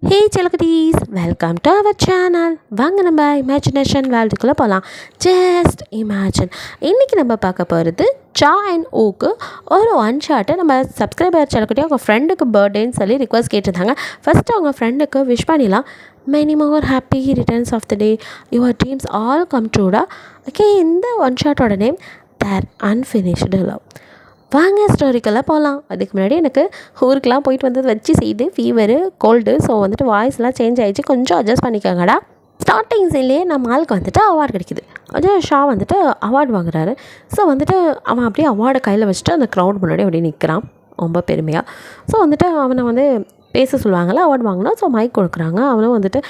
ஹே செலகுட்டீஸ், welcome to our channel. வாங்க நம்ம இமேஜினேஷன் வேர்ல்டுக்குள்ளே போகலாம். Just imagine. இன்றைக்கி நம்ம பார்க்க போகிறது சா அண்ட் ஓக்கு ஒரு ஒன் ஷாட்டை நம்ம சப்ஸ்கிரைபர் செலகுட்டி அவங்க ஃப்ரெண்டுக்கு பர்த்டேன்னு சொல்லி ரிக்வஸ்ட் கேட்டிருந்தாங்க. ஃபஸ்ட்டு அவங்க ஃப்ரெண்டுக்கு விஷ் பண்ணிடலாம். Many more happy returns of the day, your dreams all come ட்ரூடா. ஓகே, இந்த ஒன் ஷாட்டோட நேம் தேர் அன்ஃபினிஷ்டு லவ். வாங்க ஸ்டோரிக்கெல்லாம் போகலாம். அதுக்கு முன்னாடி எனக்கு ஊருக்கெலாம் போயிட்டு வந்தது வச்சு செய்து ஃபீவரு கோல்டு, ஸோ வந்துட்டு வாய்ஸ்லாம் சேஞ்ச் ஆகிடுச்சு, கொஞ்சம் அட்ஜஸ்ட் பண்ணிக்கோங்கடா. ஸ்டார்டிங் சைட்லேயே நம்ம ஆளுக்கு வந்துட்டு அவார்டு கிடைக்குது. அது ஷா வந்துட்டு அவார்டு வாங்குறாரு. ஸோ வந்துட்டு அவன் அப்படியே அவார்டை கையில் வச்சுட்டு அந்த க்ரௌட் முன்னாடி அப்படியே நிற்கிறான் ரொம்ப பெருமையாக. ஸோ வந்துட்டு அவனை வந்து பேச சொல்லுவாங்கள்ல, அவார்டு வாங்கினா. ஸோ மைக் கொடுக்குறாங்க. அவனும் வந்துட்டு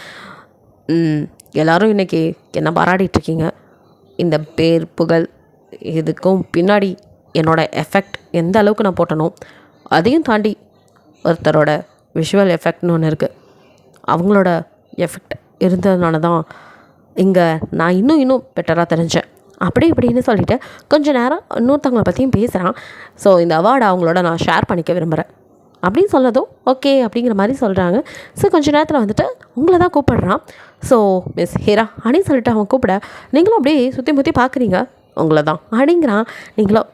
எல்லோரும் இன்றைக்கி என்ன பாராட்டிகிட்ருக்கீங்க, இந்த பேர் புகழ் இதுக்கும் பின்னாடி என்னோடய எஃபெக்ட் எந்த அளவுக்கு நான் போட்டனோ அதையும் தாண்டி ஒருத்தரோட விஷுவல் எஃபெக்ட்னு ஒன்று இருக்குது. அவங்களோட எஃபெக்ட் இருந்ததுனால தான் இங்கே நான் இன்னும் பெட்டராக தெரிஞ்சேன் அப்படி இப்படின்னு சொல்லிவிட்டு கொஞ்சம் நேரம் இன்னொருத்தவங்களை பற்றியும் பேசுகிறான். ஸோ இந்த அவார்டை அவங்களோட நான் ஷேர் பண்ணிக்க விரும்புகிறேன் அப்படின்னு சொல்லதும் ஓகே அப்படிங்கிற மாதிரி சொல்கிறாங்க. ஸோ கொஞ்சம் நேரத்தில் வந்துட்டு உங்களை தான் கூப்பிடுறான். ஸோ மிஸ் ஹீரா அப்படின்னு சொல்லிட்டு அவன் கூப்பிட, நீங்களும் அப்படியே சுற்றி முற்றி பார்க்குறீங்க, உங்களை தான் அப்படிங்கிறான். நீங்களும்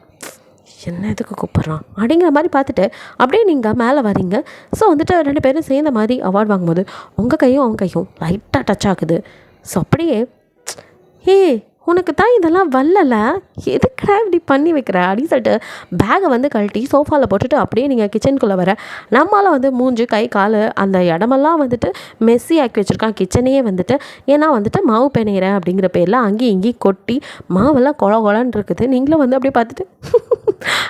என்ன எதுக்கு கூப்பிட்றான் அப்படிங்கிற மாதிரி பார்த்துட்டு அப்படியே நீங்கள் மேலே வரீங்க. ஸோ வந்துட்டு ரெண்டு பேரும் சேர்ந்த மாதிரி அவார்டு வாங்கும்போது உங்கள் கையும் அவங்க கையும் லைட்டாக டச் ஆகுது. ஸோ அப்படியே உனக்கு தான் இதெல்லாம் வரல, எதுக்கடா இப்படி பண்ணி வைக்கிற அப்படின்னு சொல்லிட்டு பேகை வந்து கழட்டி சோஃபாவில் போட்டுட்டு அப்படியே நீங்கள் கிச்சனுக்குள்ளே வர, நம்மளால் வந்து மூஞ்சி கை கால் அந்த இடமெல்லாம் வந்துட்டு மெஸ்ஸி ஆக்கி வச்சுருக்கான் கிச்சனையே வந்துட்டு. ஏன்னா வந்துட்டு மாவு பிணையிறேன் அப்படிங்கிற பேரில் அங்கேயும் இங்கேயும் கொட்டி மாவெல்லாம் கொலான்னு இருக்குது. நீங்களும் வந்து அப்படியே பார்த்துட்டு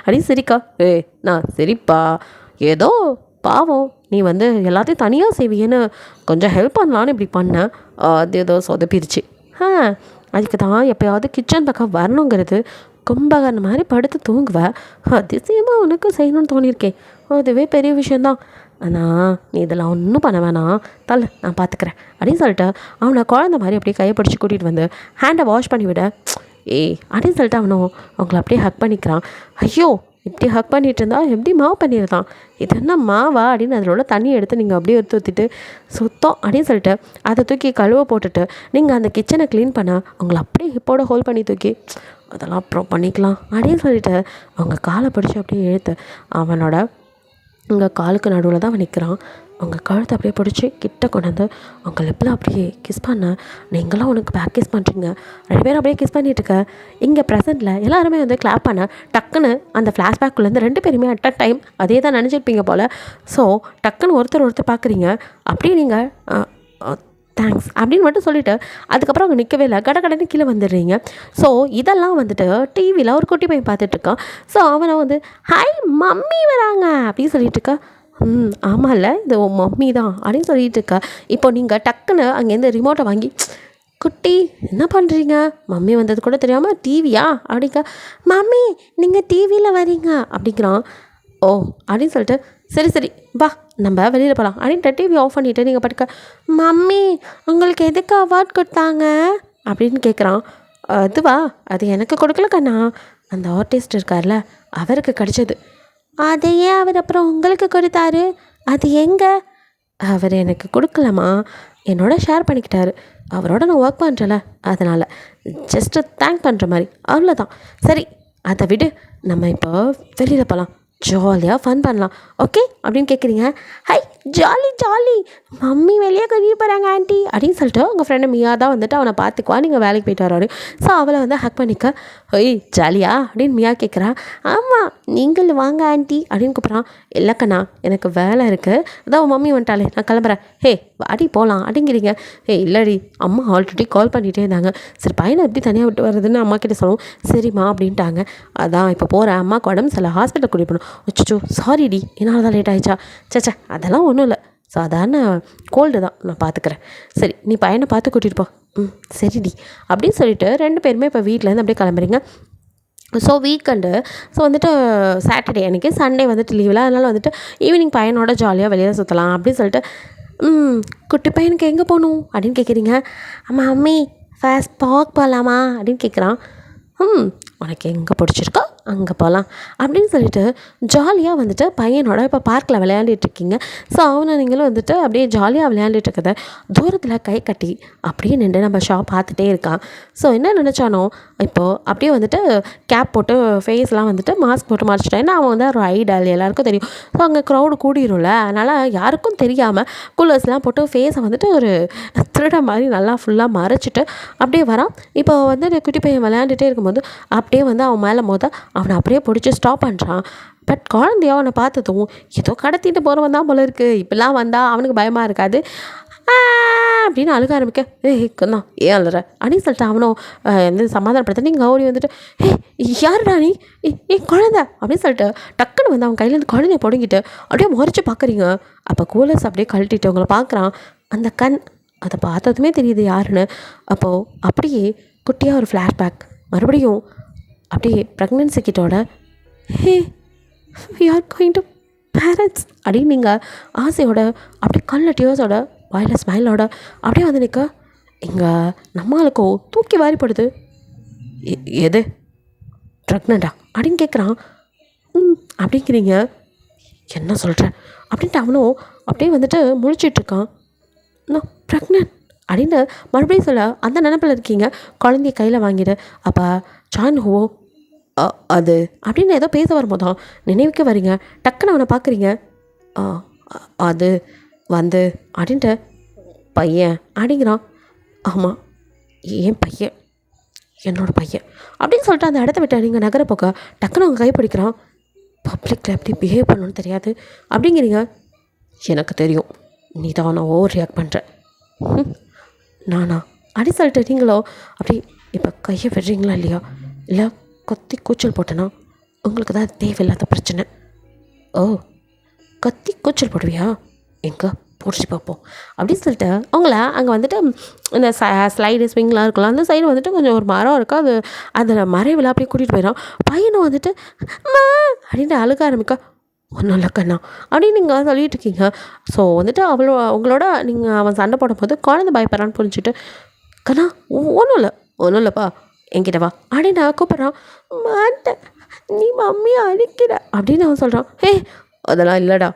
அப்படி சிரிக்கா, நான் சிரிப்பா, ஏதோ பாவம் நீ வந்து எல்லாத்தையும் தனியாக செய்வியன்னு கொஞ்சம் ஹெல்ப் பண்ணலான்னு இப்படி பண்ணேன், அது ஏதோ சொதப்பிடுச்சு. அதுக்கு தான் எப்போயாவது கிச்சன் பக்கம் வரணுங்கிறது கும்பகர்ண மாதிரி படுத்து தூங்குவேன். அதிசயமாக உனக்கு செய்யணும்னு தோணியிருக்கேன், அதுவே பெரிய விஷயந்தான். ஆனால் நீ இதெல்லாம் ஒன்றும் பண்ண வேணாம், தலை நான் பார்த்துக்கிறேன் அப்படின்னு சொல்லிட்டு அவனை குழந்த மாதிரி அப்படியே கையை பிடிச்சி கூட்டிகிட்டு வந்து ஹேண்டை வாஷ் பண்ணிவிட, அப்படின்னு சொல்லிட்டு அவனும் அவங்கள அப்படியே ஹக் பண்ணிக்கிறான். ஐயோ, இப்படி ஹக் பண்ணிகிட்டு இருந்தா எப்படி மாவு பண்ணிடுதான், இது என்ன மாவா அப்படின்னு அதில் உள்ள தண்ணி எடுத்து நீங்கள் அப்படியே எடுத்து ஊற்றிட்டு சுத்தம் அப்படின்னு சொல்லிட்டு அதை தூக்கி கழுவ போட்டுட்டு நீங்கள் அந்த கிச்சனை க்ளீன் பண்ண அவங்கள அப்படியே ஹிப்போட ஹோல்ட் பண்ணி தூக்கி அதெல்லாம் அப்புறம் பண்ணிக்கலாம் அப்படின்னு சொல்லிட்டு அவங்க காலை பிடிச்சி அப்படியே இழுத்து அவனோட உங்கள் காலுக்கு நடுவில் தான் அவன் நிற்கிறான். அவங்க கழுத்தை அப்படியே பிடிச்சி கிட்ட கொண்டு வந்து அவங்க லிப்பில் அப்படியே கிஸ் பண்ண, நீங்களாம் உனக்கு பேக் கிஸ் பண்ணுறீங்க, ரெண்டு பேரும் அப்படியே கிஸ் பண்ணிகிட்ருக்க. இங்கே ப்ரெசென்ட்டில் எல்லாருமே வந்து கிளாப் பண்ண, டக்குன்னு அந்த ஃப்ளாஷ்பேக்குள்ளேருந்து ரெண்டு பேருமே அட் அ டைம் அதே தான் நினச்சிருப்பீங்க போல். ஸோ டக்குன்னு ஒருத்தர் பார்க்குறீங்க. அப்படியே நீங்கள் தேங்க்ஸ் அப்படின்னு மட்டும் சொல்லிவிட்டு அதுக்கப்புறம் அவங்க நிற்கவே இல்லை, கடன்னு கீழே வந்துடுறீங்க. ஸோ இதெல்லாம் வந்துட்டு டிவியில் ஒரு குட்டி பையன் பார்த்துட்ருக்கான். ஸோ அவனை வந்து ஹாய் மம்மி வராங்க அப்படின்னு சொல்லிட்டு இருக்கா. ஆமாம்ல, இது உன் மம்மி தான் அப்படின்னு சொல்லிட்டு இருக்கா. இப்போ நீங்கள் டக்குன்னு அங்கேருந்து ரிமோட்டை வாங்கி, குட்டி என்ன பண்ணுறீங்க, மம்மி வந்தது கூட தெரியாமல் டிவியா அப்படிங்க, மம்மி நீங்கள் டிவியில் வரீங்க அப்படிங்கிறான். ஓ அப்படின்னு சொல்லிட்டு சரி வா நம்ம வெளியில் போகலாம் அப்படின்ட்டு டிவி ஆஃப் பண்ணிவிட்டு நீங்கள் படுக்க, மம்மி உங்களுக்கு எதுக்கு அவார்ட் கொடுத்தாங்க அப்படின்னு கேட்குறான். அதுவா, அது எனக்கு கொடுக்கல கண்ணா, அந்த ஆர்டிஸ்ட் இருக்கார்ல அவருக்கு கிடச்சது. அதையே அவர் அப்புறம் உங்களுக்கு கொடுத்தாரு, அது எங்கே? அவர் எனக்கு கொடுக்கலம்மா, என்னோட ஷேர் பண்ணிக்கிட்டாரு, அவரோட நான் ஒர்க் பண்ணுறல, அதனால் ஜஸ்ட்டு தேங்க் பண்ணுற மாதிரி, அவ்வளோதான். சரி அதை விடு, நம்ம இப்போ வெளியில் போகலாம், ஜாலியாக ஃபன் பண்ணலாம், ஓகே அப்படின்னு கேட்குறீங்க. ஹை ஜாலி மம்மி வெளியே கூட்டிகிட்டு போகிறாங்க ஆண்டி அப்படின்னு சொல்லிட்டு உங்கள் ஃப்ரெண்டு மியா தான் வந்துட்டு அவனை பார்த்துக்குவா, நீங்கள் வேலைக்கு போயிட்டு வராரு. ஸோ அவளை வந்து ஹக் பண்ணிக்க, ஜாலியா அப்படின்னு மியா கேட்குறா. ஆமாம் நீங்களும் வாங்க ஆண்டி அப்படின்னு கூப்பிட்றான். இல்லைக்கண்ணா எனக்கு வேலை இருக்குது, அதான் மம்மி வந்துட்டாலே நான் கிளம்புறேன், வாடி போகலாம் அப்படிங்கிறீங்க. இல்லடி அம்மா ஆல்ரெடி கால் பண்ணிகிட்டே இருந்தாங்க, சரி பையனை எப்படி தனியாக விட்டு வர்றதுன்னு அம்மா கிட்டே சொல்லுவோம், சரிம்மா அப்படின்ட்டாங்க, அதான் இப்போ போகிறேன், அம்மாவுக்கு உடம்பு சில ஹாஸ்பிட்டல் கூட்டிகிட்டு போகணும். அச்சோ சாரிடி என்னால் தான் லேட் ஆகிடுச்சா, சச்சா அதெல்லாம் ஒன்றும் இல்லை, சாதாரண கோல்டு தான், நான் பார்த்துக்கிறேன், சரி நீ பையனை பார்த்து கூட்டிகிட்டு போ. சரிடி அப்படின்னு சொல்லிட்டு ரெண்டு பேருமே இப்போ வீட்டிலேருந்து அப்படியே கிளம்புறீங்க. ஸோ வீக்கெண்டு, ஸோ வந்துட்டு சாட்டர்டே அன்றைக்கி, சண்டே வந்துட்டு லீவில், அதனால் வந்துட்டு ஈவினிங் பையனோட ஜாலியாக வெளியில் சுற்றலாம் அப்படின்னு சொல்லிட்டு, குட்டி பையனுக்கு எங்கே போகணும் அப்படின்னு கேட்குறீங்க. மம்மி ஃபர்ஸ்ட் பார்க் போகலாமா அப்படின்னு கேட்குறான். உனக்கு எங்கே பிடிச்சிருக்கோ அங்கே போகலாம் அப்படின்னு சொல்லிட்டு ஜாலியாக வந்துட்டு பையனோட இப்போ பார்க்கில் விளையாண்டுட்ருக்கீங்க. ஸோ அவனை நீங்களும் வந்துட்டு அப்படியே ஜாலியாக விளையாண்டுட்டு இருக்கதை தூரத்தில் கை கட்டி அப்படியே நின்று நம்ம ஷா பார்த்துட்டே இருக்கான். ஸோ என்ன நினச்சானோ இப்போது அப்படியே வந்துட்டு கேப் போட்டு ஃபேஸ்லாம் வந்துட்டு மாஸ்க் போட்டு மறைச்சிட்டேன். ஏன்னா அவன் வந்து ஒரு ஐடால் எல்லாருக்கும் தெரியும். ஸோ அங்கே க்ரௌடு கூடிரும்ல, அதனால் யாருக்கும் தெரியாமல் கூலர்ஸ்லாம் போட்டு ஃபேஸை வந்துட்டு ஒரு திருட மாதிரி நல்லா ஃபுல்லாக மறைச்சிட்டு அப்படியே வரான். இப்போ வந்து குட்டி பையன் விளையாண்டுட்டே இருக்கும்போது அப்படியே வந்து அவன் மேலே அவனை அப்படியே பிடிச்சி ஸ்டாப் பண்ணுறான். பட் குழந்தையோ அவனை பார்த்ததும் ஏதோ கடத்திட்டு போகிறவன் தான் போல இருக்குது, இப்படிலாம் வந்தால் அவனுக்கு பயமாக இருக்காது அப்படின்னு அழுக ஆரம்பிக்க. தான் ஏன் அழுற அப்படின்னு சொல்லிட்டு அவனும் வந்து சமாதானப்படுத்த நீங்கள் ஓடி வந்துட்டு யாருடா நீ என் குழந்தை அப்படின்னு சொல்லிட்டு டக்குன்னு வந்து அவன் கையிலேருந்து குழந்தைய பிடுங்கிட்டு அப்படியே முறைச்சி பார்க்குறீங்க. அப்போ கூலர்ஸ் அப்படியே கழட்டிட்டு அவங்கள பார்க்குறான். அந்த கண் அதை பார்த்ததுமே தெரியுது யாருன்னு. அப்போது அப்படியே குட்டியாக ஒரு ஃப்ளாஷ்பேக் மறுபடியும் அப்படியே ப்ரெக்னென்சி கிட்டோட we are going to parents அப்படின்னு நீங்கள் ஆசையோட அப்படியே கண்ணில் டியர்ஸோட வாயில் ஸ்மைலோட அப்படியே வந்து நிற்க இங்கே நம்மளுக்கோ தூக்கி வாரிப்படுது. எது ப்ரெக்னெண்ட்டா அப்படின்னு கேட்குறான். அப்படிங்கிறீங்க என்ன சொல்கிறேன் அப்படின்ட்டு அவனும் அப்படியே வந்துட்டு முழிச்சிட்ருக்கான். நான் ப்ரெக்னென்ட் அப்படின்னு மறுபடியும் சொல்ல அந்த நினைப்பில் இருக்கீங்க. குழந்தைய கையில் வாங்கிடு. அப்போ சான் ஹோ அது அப்படின்னு ஏதோ பேச வரும்போதான் நினைவுக்கு வரீங்க. டக்குன்னு அவனை பார்க்குறீங்க. அது வந்து அப்படின்ட்டு பையன் அப்படிங்கிறான். ஆமாம் ஏன் பையன், என்னோடய பையன் அப்படின்னு சொல்லிட்டு அந்த இடத்த விட்டு நீங்கள் நகர போக்க டக்குன்னு அவங்க கைப்பிடிக்கிறான். பப்ளிக்கில் எப்படி பிஹேவ் பண்ணணும்னு தெரியாது அப்படிங்கிறீங்க. எனக்கு தெரியும், நீ தான் நான் ஓவர் ரியாக்ட் பண்ணுறேன். நானா அப்படி சொல்லிட்டு நீங்களோ அப்படி இப்போ கையை விடுறீங்களா இல்லையா, இல்லை கத்தி கூச்சல் போட்டேன்னா உங்களுக்கு தான் தேவையில்லாத பிரச்சனை. ஓ கத்தி கூச்சல் போடுவியா, எங்கே பிடிச்சி பார்ப்போம் அப்படின்னு சொல்லிட்டு அவங்கள அங்கே வந்துட்டு இந்த ஸ்லைடு ஸ்விங்லாம் இருக்கலாம், அந்த சைடு வந்துட்டு கொஞ்சம் ஒரு மரம் இருக்கும், அது அதில் மறைவில் அப்படியே கூட்டிகிட்டு போயிடும். பையனும் வந்துட்டு அப்படின்ட்டு அழுக ஆரம்பிக்க. ஒன்றும் இல்லை கண்ணா அப்படின்னு நீங்கள் சொல்லிட்டு இருக்கீங்க. ஸோ வந்துட்டு உங்களோட நீங்கள் அவன் சண்டை போடும்போது குழந்தை பயப்படுறான்னு புரிஞ்சுட்டு கண்ணா ஒன்றும் இல்லைப்பா என்கிட்ட வா அப்படின்னு நான் கூப்பிட்றான். மாட்டேன் நீ மம்மியை அடிக்கிற அப்படின்னு அவன் சொல்கிறான். அதெல்லாம் இல்லைடா,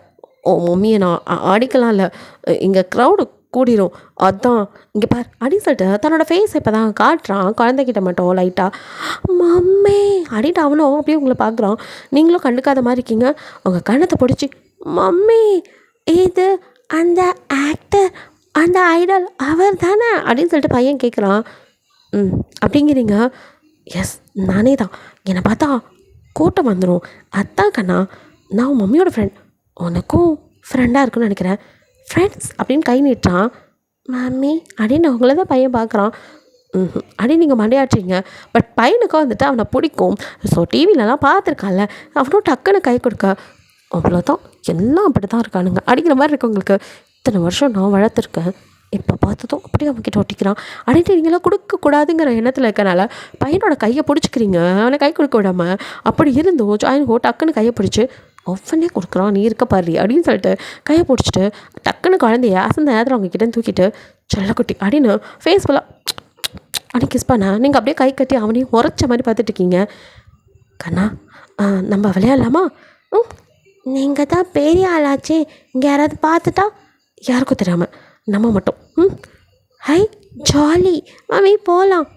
ஓ மம்மியை நான் அடிக்கலாம் இல்லை, இங்கே க்ரௌடு கூடிரும் அதான் இங்கே பார் அப்படின்னு சொல்லிட்டு தன்னோட ஃபேஸ் இப்போ தான் காட்டுறான். குழந்தைகிட்ட மட்டும் லைட்டாக மம்மே அப்படின்ட்டு அவனும் அப்படியே உங்களை பார்க்குறான். நீங்களும் கண்டுக்காத மாதிரி இருக்கீங்க. உங்கள் கண்ணத்தை பிடிச்சி மம்மி இது அந்த ஆக்டர், அந்த ஐடல் அவர் தானே அப்படின்னு சொல்லிட்டு பையன் கேட்குறான். அப்படிங்கிறீங்க. எஸ் நானே தான், என்னை பார்த்தா கூட்டம் வந்துடும், அதான் கண்ணா நான் உன் மம்மியோட ஃப்ரெண்ட், உனக்கும் ஃப்ரெண்டாக இருக்குன்னு நினைக்கிறேன். ஃப்ரெண்ட்ஸ் அப்படின்னு கை நீட்டான். மம்மி அப்படின்னு அவங்கள தான் பையன் பார்க்குறான். அப்படின்னு நீங்கள் மண்டையாடுறீங்க. பட் பையனுக்கும் வந்துட்டு அவனை பிடிக்கும். ஸோ டிவிலலாம் பார்த்துருக்கான்ல, அவனும் டக்குன்னு கை கொடுக்க அவ்வளோதான், எல்லாம் அப்படி தான் இருக்கானுங்க அடிக்கிற மாதிரி இருக்கு. உங்களுக்கு இத்தனை வருஷம் நான் வளர்த்துருக்கேன், இப்போ பார்த்ததும் அப்படியே அவன்கிட்ட ஒட்டிக்கிறான். அப்படின்ட்டு நீங்களாம் கொடுக்கக்கூடாதுங்கிற எண்ணத்தில் இருக்கனால பையனோட கையை பிடிச்சிக்கிறீங்க, அவனை கை கொடுக்க விடாமல். அப்படி இருந்தோம் ஜாயின் டக்குன்னு கையை பிடிச்சி ஒவ்வொன்னே கொடுக்குறான், நீ இருக்க பாரு அப்படின்னு சொல்லிட்டு கையை பிடிச்சிட்டு டக்குன்னு குழந்தைய அசந்த நேரத்தில் அவங்க கிட்டே தூக்கிட்டு செல்லக்குட்டி அப்படின்னு ஃபேஸ்ஃபுல்லாக அப்படி கிஸ் பண்ண நீங்கள் அப்படியே கை கட்டி அவனையும் உரைச்ச மாதிரி பார்த்துட்டு இருக்கீங்க. கண்ணா நம்ம விளையாடலாமா? நீங்கள் தான் பெரிய ஆளாச்சே, இங்கே யாராவது பார்த்துட்டா யாருக்கும் தெரியாமல் நம்ம மட்டும் ஹை ஜாலி மாமி போகலாம்.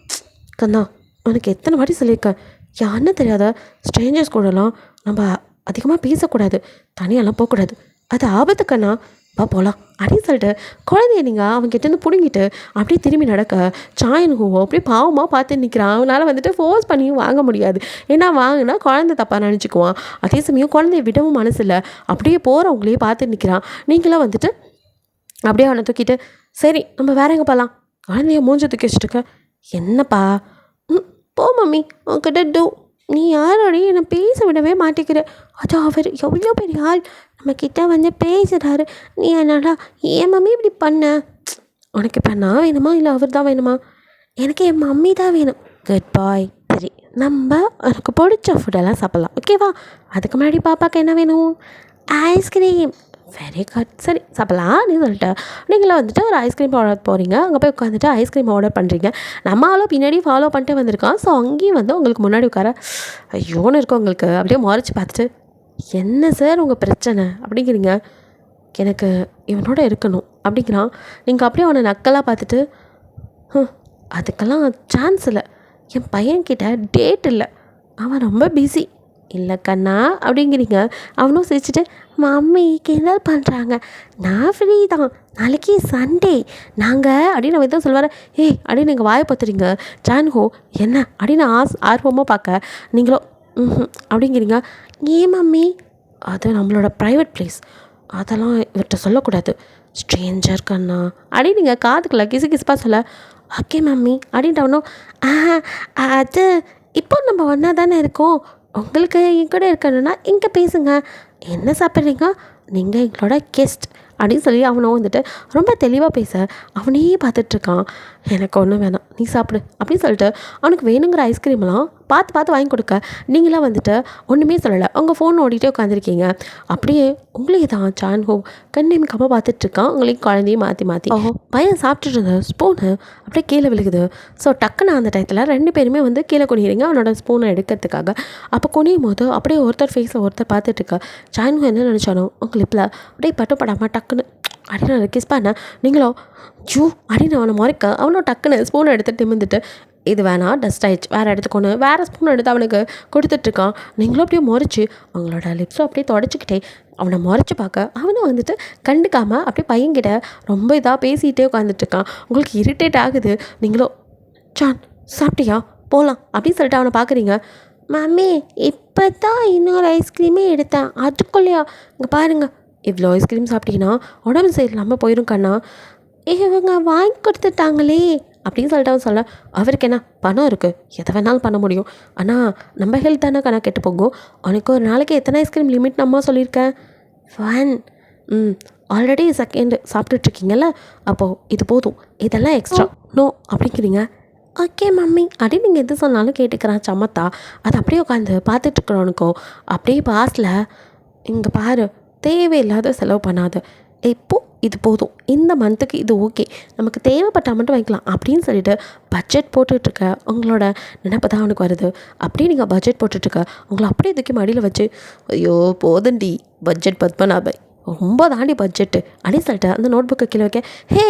கண்ணா உனக்கு எத்தனை வாட்டி சொல்லியிருக்கேன், யாருன்னு தெரியாத ஸ்ட்ரேஞ்சர்ஸ் கூடலாம் நம்ம அதிகமாக பேசக்கூடாது, தனியாலாம் போகக்கூடாது, அது ஆபத்து கண்ணா, வா போகலாம் அப்படின்னு சொல்லிட்டு குழந்தைய நீங்கள் அவங்ககிட்டேருந்து பிடுங்கிட்டு அப்படியே திரும்பி நடக்க சாயன் ஹூவோ அப்படியே பாவமாக பார்த்து நிற்கிறான். அவனால் வந்துட்டு ஃபோர்ஸ் பண்ணியும் வாங்க முடியாது, ஏன்னா வாங்கினா குழந்தை தப்பாக நினச்சிக்குவான். அதே சமயம் குழந்தைய விடவும் மனசு இல்லை, அப்படியே போகிறவங்களே பார்த்து நிற்கிறான். நீங்களாம் வந்துட்டு அப்படியே அவனை தூக்கிட்டு சரி நம்ம வேற எங்கே போகலாம், குழந்தைய மூஞ்ச தூக்கி வச்சுட்டுக்க. என்னப்பா போ மம்மி உன்கிட்ட டூ, நீ யாரோடையும் என்னை பேச விடவே மாட்டேங்கிற, அது அவர் எவ்வளோ பெரிய ஆள் நம்மக்கிட்ட வந்து பேசுகிறாரு, நீ என்னடா என் மம்மி இப்படி பண்ண, உனக்கு இப்போ நான் வேணுமா இல்லை அவர் தான் வேணுமா? எனக்கு என் மம்மி தான் வேணும். குட் பாய். சரி நம்ம எனக்கு பிடிச்ச ஃபுட்டெல்லாம் சாப்பிட்லாம் ஓகேவா? அதுக்கு முன்னாடி பாப்பாவுக்கு என்ன வேணும்? ஐஸ்கிரீம். வெரி குட், சரி சாப்பிட்லாம் நீ சொல்லிட்டு நீங்களும் வந்துட்டு ஒரு ஐஸ்கிரீம் ஆர்டர் போகிறீங்க. அங்கே போய் உட்காந்துட்டு ஐஸ்கிரீம் ஆர்டர் பண்ணுறீங்க. நம்ம ஆளும் பின்னாடி ஃபாலோ பண்ணிட்டு வந்திருக்கான். ஸோ அங்கேயும் வந்து உங்களுக்கு முன்னாடி உட்கார ஐயோன்னு இருக்கும் உங்களுக்கு. அப்படியே முறைச்சி பார்த்துட்டு, என்ன சார் உங்கள் பிரச்சனை அப்படிங்கிறீங்க. எனக்கு இவனோட இருக்கணும் அப்படிங்கிறான். நீங்கள் அப்படியே அவனை நக்கலாக பார்த்துட்டு, அதுக்கெல்லாம் சான்ஸ் இல்லை, என் பையன்கிட்ட டேட் இல்லை, அவன் ரொம்ப பிஸி. இல்லை கண்ணா அப்படிங்கிறீங்க. அவனும் சிரிச்சுட்டு, மம்மி கிண்டல் பண்ணுறாங்க, நான் ஃப்ரீ தான், நாளைக்கு சண்டே நாங்கள் அப்படின்னு அவன் தான் சொல்லுவார். ஏய் அப்படின்னு நீங்கள் வாயை பார்த்துறீங்க. ஜான்ஹோ என்ன அப்படின்னு ஆர்வமாக பார்க்க நீங்களும் அப்படிங்கிறீங்க. ஏன் மம்மி? அது நம்மளோட ப்ரைவேட் பிளேஸ், அதெல்லாம் இவர்கிட்ட சொல்லக்கூடாது, ஸ்ட்ரேஞ்சர் கண்ணா அப்படின்னு நீங்கள் காதுக்குள்ள கிசுப்பாக சொல்ல, ஓகே மம்மி அப்படின்ட்டவனும், அது இப்போ நம்ம ஒன்றா தானே இருக்கோம், உங்களுக்கு என் கூட இருக்கணும்னா இங்கே பேசுங்க, என்ன சாப்பிட்றீங்க, நீங்கள் எங்களோட கெஸ்ட் அப்படின்னு சொல்லி அவனும் வந்துட்டு ரொம்ப தெளிவாக பேச அவனையே பார்த்துட்ருக்கான். எனக்கு ஒன்றும் வேணாம், நீ சாப்பிடு அப்படின்னு சொல்லிட்டு அவனுக்கு வேணுங்கிற ஐஸ்கிரீம்லாம் பார்த்து வாங்கி கொடுக்க நீங்களாம் வந்துட்டு ஒன்றுமே சொல்லலை. உங்கள் ஃபோன் ஓடிட்டே உட்காந்துருக்கீங்க. அப்படியே உங்களே தான் ஜான்ஹோ கண்ணிமிக்காமல் பார்த்துட்ருக்கான். உங்களையும் குழந்தையும் மாற்றி பையன் சாப்பிட்டுட்டு இருந்த ஸ்பூனு அப்படியே கீழே விழுகுது. ஸோ டக்குன்னு அந்த டயத்தில் 2 பேருமே வந்து கீழே குனிகிறீங்க அவனோட ஸ்பூனை எடுக்கிறதுக்காக. அப்போ குனியும் போது அப்படியே ஒருத்தர் ஃபேஸை ஒருத்தர் பார்த்துட்ருக்கா. ஜான்ஹோ என்ன நினச்சானோ உங்கள் லிப்பில் அப்படியே பட்டப்படாமல் டக்குன்னு அப்படின்னு கிஸ் பண்ண நீங்களோ ஜூ அப்படின்னு அவனை முறைக்க அவனும் டக்குன்னு ஸ்பூனை எடுத்துகிட்டு நிமிந்துட்டு, இது வேணாம் டஸ்ட் ஆகிடுச்சு, வேறு எடுத்துக்கொண்டு வேறு ஸ்பூன் எடுத்து அவனுக்கு கொடுத்துட்ருக்கான். நீங்களும் அப்படியே முறைச்சி அவங்களோட லிப்ஸும் அப்படியே தொடச்சிக்கிட்டே அவனை முறைச்சி பார்க்க அவனும் வந்துட்டு கண்டுக்காமல் அப்படியே பையன்கிட்ட ரொம்ப இதாக பேசிகிட்டே உட்காந்துட்ருக்கான். உங்களுக்கு இரிட்டேட் ஆகுது. நீங்களும் ஜான் சாப்பிட்டியா போகலாம் அப்படின்னு சொல்லிட்டு அவனை பார்க்குறீங்க. மம்மி இப்போ தான் இன்னொரு ஐஸ்கிரீமே எடுத்தேன், அதுக்குள்ளேயா? இங்கே பாருங்கள், இவ்வளோ ஐஸ்கிரீம் சாப்பிட்டீங்கன்னா உடம்பு சரியில்லாமல் போயிடும் கண்ணா, இவங்க வாங்கி கொடுத்துட்டாங்களே அப்படின்னு சொல்லிட்டு அவன் சொல்ல, அவருக்கு என்ன பணம் இருக்குது, எதை வேணாலும் பண்ண முடியும், ஆனால் நம்ம ஹெல்த் தானே கண்ணா கெட்டு போகும். உனக்கு ஒரு நாளைக்கு எத்தனை ஐஸ்கிரீம் லிமிட் நம்ம சொல்லியிருக்கேன்? 1. ஆல்ரெடி செகண்ட் சாப்பிட்டுட்ருக்கீங்கல்ல, அப்போது இது போதும், இதெல்லாம் எக்ஸ்ட்ரா நோ அப்படிங்கிறீங்க. ஓகே மம்மி அப்படின்னு நீங்கள் எது சொன்னாலும் கேட்டுக்கிறான் சமத்தா. அது அப்படியே உட்காந்து பார்த்துட்ருக்குறவனுக்கோ அப்படியே பாஸில், இங்கே பாரு, தேவையில்லாத செலவு பண்ணாது, இப்போது இது போதும், இந்த மந்த்துக்கு இது ஓகே, நமக்கு தேவைப்பட்டால் மட்டும் வாங்கிக்கலாம் அப்படின்னு சொல்லிட்டு பட்ஜெட் போட்டுட்ருக்க உங்களோட நினைப்பு தான் அவனுக்கு வருது. அப்படியே நீங்கள் பட்ஜெட் போட்டுட்ருக்க உங்களை அப்படியே தூக்கி மடியில் வச்சு, ஐயோ போதண்டி பட்ஜெட் பத்மநாபன் ரொம்ப தாண்டி பட்ஜெட்டு அப்படின்னு சொல்லிட்டு அந்த நோட் புக்கை கீழே வைக்க, ஹே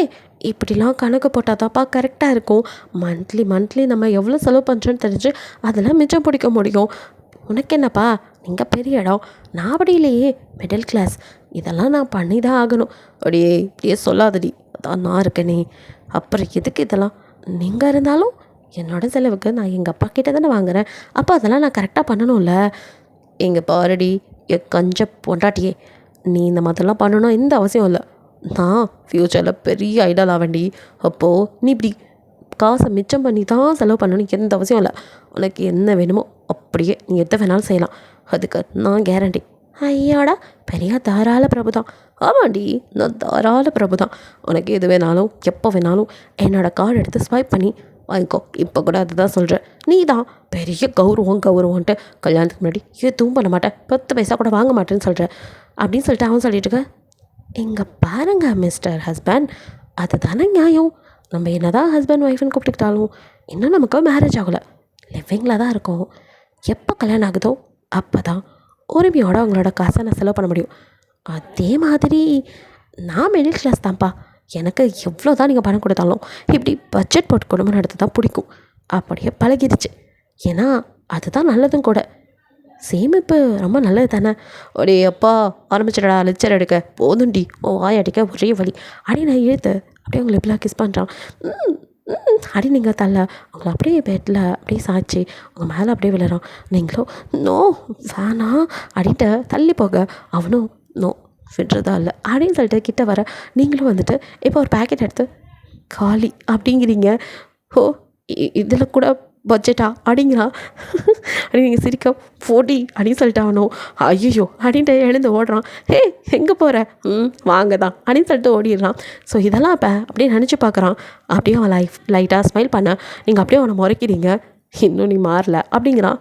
இப்படிலாம் கணக்கு போட்டால் தான்ப்பா கரெக்டாக இருக்கும், மந்த்லி நம்ம எவ்வளோ செலவு பண்ணுறோன்னு தெரிஞ்சு அதெல்லாம் மிச்சம் பிடிக்க முடியும். உனக்கு என்னப்பா, நீங்கள் பெரிய இடம், நான் அப்படி இல்லையே, மிடில் கிளாஸ், இதெல்லாம் நான் பண்ணி தான் ஆகணும். இப்படியே சொல்லாதடி, அதான் நான் இருக்கேனே, அப்புறம் எதுக்கு இதெல்லாம்? நீங்கள் இருந்தாலும் என்னோடய செலவுக்கு நான் எங்கள் அப்பா கிட்டே தானே வாங்குகிறேன், அப்போ அதெல்லாம் நான் கரெக்டாக பண்ணணும்ல. எங்கள் பாரடி கஞ்ச பொண்டாட்டியே, நீ இந்த மாதிரிலாம் பண்ணணும் எந்த அவசியம் இல்லை, நான் ஃப்யூச்சரில் பெரிய ஐடல் ஆவேண்டி, அப்போது நீ இப்படி காசை மிச்சம் பண்ணி தான் செலவு பண்ணணும் எந்த அவசியம் இல்லை. உனக்கு என்ன வேணுமோ அப்படியே நீ எதை வேணாலும் செய்யலாம், அதுக்கு நான் கேரண்டி. ஐயாடா பெரிய தாராள பிரபு தான். ஆமாண்டி, நான் தாராள பிரபு தான். உனக்கு எது வேணாலும் எப்போ வேணாலும் என்னோடய கார்டு எடுத்து ஸ்வைப் பண்ணி வாங்கிக்கோ. இப்போ கூட அதுதான் சொல்கிறேன். நீ தான் பெரிய கௌரவன்ட்டு கல்யாணத்துக்கு முன்னாடி எதுவும் பண்ண மாட்டேன், 10 பைசா கூட வாங்க மாட்டேன்னு சொல்கிறேன் அப்படின்னு சொல்லிட்டு அவன் சொல்லிட்டு இருக்க. இங்கே பாருங்க மிஸ்டர் ஹஸ்பண்ட், அது தானே நியாயம். நம்ம என்ன தான் ஹஸ்பண்ட் ஒய்ஃப்னு கூப்பிட்டுக்கிட்டாலும் இன்னும் நமக்கு மேரேஜ் ஆகலை, லிவிங்கில் தான் இருக்கோம். எப்போ கல்யாணம் ஆகுதோ அப்போ தான் உரிமையோட அவங்களோட காசை நான் செலவு பண்ண முடியும். அதே மாதிரி நான் மிடில் கிளாஸ் தான்ப்பா, எனக்கு எவ்வளோ தான் நீங்கள் பணம் கொடுத்தாலும் இப்படி பட்ஜெட் போட்டு குடும்பம் நடத்த தான் பிடிக்கும். அப்படியே பழகிடுச்சு, ஏன்னா அதுதான் நல்லதும் கூட. சேமிப்பு ரொம்ப நல்லது தானே. அப்பா ஆரம்பிச்சிடடா லெக்சர் எடுக்க, போதுண்டி உன் வாய் அடிக்க ஒரே வழி அப்படின்னு நான் இழுத்து அப்படியே உங்களை எப்படிலாம் கிஸ் பண்ணுறான். அப்படி நீங்கள் தள்ள அவங்கள அப்படியே பெட்டில் அப்படியே சாய்ச்சி அவங்க மேலே அப்படியே விழுறான். நீங்களும் நோ வேணாம் அப்படின்ட்டு தள்ளி போக அவனும் நோ விடுறதா இல்லை அப்படின்னு சொல்லிட்டு கிட்ட வர நீங்களும் வந்துட்டு இப்போ ஒரு பேக்கெட் எடுத்து காலி அப்படிங்கிறீங்க. ஓ இதில் கூட பட்ஜெட்டா அப்படிங்கிறா. அப்படி நீங்கள் சிரிக்க போடி அப்படின்னு சொல்லிட்டு அவனும் ஐயோ அப்படின்ட்டு எழுந்து ஓடுறான். ஹே எங்கே போகிற? வாங்க தான் அப்படின்னு சொல்லிட்டு ஓடிடுறான். ஸோ இதெல்லாம் இப்போ அப்படியே நினச்சி பார்க்குறான். அப்படியே அவன் லைட்டாக ஸ்மைல் பண்ண நீங்கள் அப்படியே அவனை முறைக்கிறீங்க. இன்னும் நீ மாறல அப்படிங்கிறான்.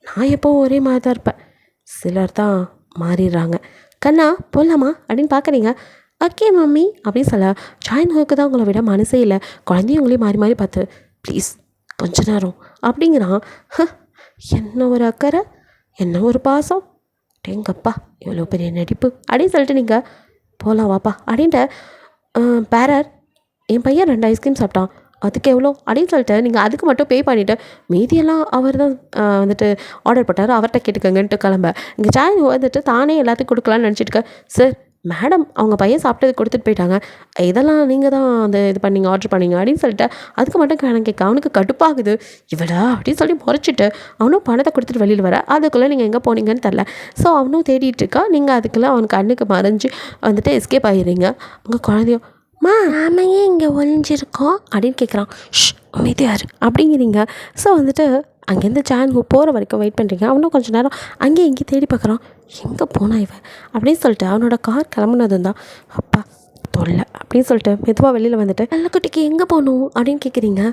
நான் எப்போவும் ஒரே மாதிரி தான் இருப்பேன், சிலர் தான் மாறிடுறாங்க. கண்ணா போகலாமா அப்படின்னு பார்க்குறீங்க. ஓகே மம்மி அப்படின்னு சொல்ல சாயின் ஹோக்கு தான் உங்களை விட மனசே இல்லை. குழந்தையும் உங்களையும் மாறி மாறி பார்த்து ப்ளீஸ் கொஞ்ச நேரம் அப்படிங்கிறான். என்ன ஒரு அக்கறை, என்ன ஒரு பாசம், டேங்கப்பா இவ்வளோ பெரிய நடிப்பு அப்படின்னு சொல்லிட்டு நீங்கள் போகலாம் வாப்பா அப்படின்ட்டு பேரர் என் பையன் 2 ஐஸ்கிரீம் சாப்பிட்டான், அதுக்கு எவ்வளோ அப்படின்னு சொல்லிட்டு நீங்கள் அதுக்கு மட்டும் பே பண்ணிவிட்டு மீதியெல்லாம் அவர் தான் வந்துட்டு ஆர்டர் போட்டார், அவர்கிட்ட கேட்டுக்கங்கன்ட்டு கிளம்ப. இங்கே சாய் வந்துட்டு தானே எல்லாத்துக்கும் கொடுக்கலான்னு நினச்சிட்டு சார் மேடம் அவங்க பையன் சாப்பிட்டது கொடுத்துட்டு போயிட்டாங்க, இதெல்லாம் நீங்கள் தான் அந்த இது பண்ணீங்க ஆர்டர் பண்ணீங்க அப்படின்னு சொல்லிட்டு அதுக்கு மட்டும் கணக்கு கேட்க அவனுக்கு கடுப்பாகுது. இவடா அப்படின்னு சொல்லி முறைச்சிட்டு அவனும் பணத்தை கொடுத்துட்டு வெளியில் வர. அதுக்குள்ளே நீங்கள் எங்கே போனீங்கன்னு தெரில. ஸோ அவனும் தேடிட்டு இருக்கா. நீங்கள் அதுக்குள்ளே அவனுக்கு கண்ணுக்கு மறைஞ்சு வந்துட்டு எஸ்கேப் ஆகிடுறீங்க. உங்கள் குழந்தையோ நாமையே இங்கே ஒழிஞ்சிருக்கோம் அப்படின்னு கேட்குறான். அமைதியார் அப்படிங்கிறீங்க. ஸோ வந்துட்டு அங்கேருந்து சான் போகிற வரைக்கும் வெயிட் பண்ணுறீங்க. அவனும் கொஞ்சம் நேரம் அங்கேயும் இங்கேயும் தேடி பார்க்குறான். எங்கே போனா இவன் அப்படின்னு சொல்லிட்டு அவனோட கார் கிளம்புனதும் தான் அப்பா தொல்லை அப்படின்னு சொல்லிட்டு மெதுவாக வெளியில் வந்துட்டு வெள்ளக்குட்டிக்கு எங்கே போகணும் அப்படின்னு கேட்குறீங்க.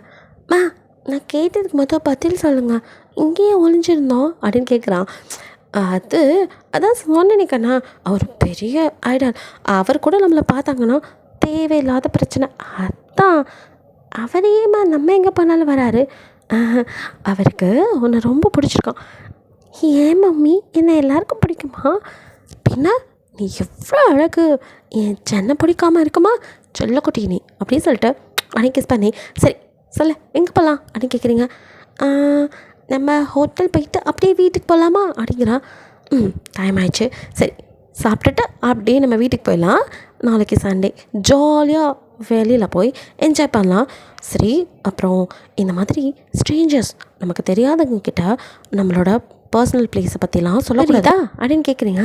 நான் கேட்டதுக்கு மொத்தம் பதில் சொல்லுங்கள், இங்கேயே ஒழிஞ்சிருந்தோம் அப்படின்னு கேட்குறான். அதான் சொன்னேனே கண்ணா, அவர் பெரிய ஐடால், அவர் கூட நம்மளை பார்த்தாங்கன்னா தேவையில்லாத பிரச்சனை, அதான் அவரையேம்மா நம்ம எங்கே போனாலும் வராரு. அவருக்கு உன்னை ரொம்ப பிடிச்சிருக்கான். ஏன் மம்மி என்னை எல்லாருக்கும் பிடிக்குமா? பின்ன நீ எவ்வளோ அழகு, என் சென்னை பிடிக்காமல் இருக்குமா சொல்லக்குட்டி நீ அப்படின்னு சொல்லிட்டு அன்னைக்கு கிஸ் பண்ணி சரி சொல்ல எங்கே போகலாம் அப்படின்னு கேட்குறீங்க. நம்ம ஹோட்டல் போயிட்டு அப்படியே வீட்டுக்கு போகலாமா அப்படிங்கிறா. டைம் ஆயிடுச்சு, சரி சாப்பிட்டுட்டு அப்படியே நம்ம வீட்டுக்கு போயிடலாம், நாளைக்கு சண்டே ஜாலியாக வெளியில் போய் என்ஜாய் பண்ணலாம். சரி அப்புறம் இந்த மாதிரி ஸ்ட்ரேஞ்சர்ஸ் நமக்கு தெரியாதவங்க கிட்ட நம்மளோட பர்சனல் பிளேஸை பற்றிலாம் சொல்லக்கூடாதா அப்படின்னு கேட்குறீங்க.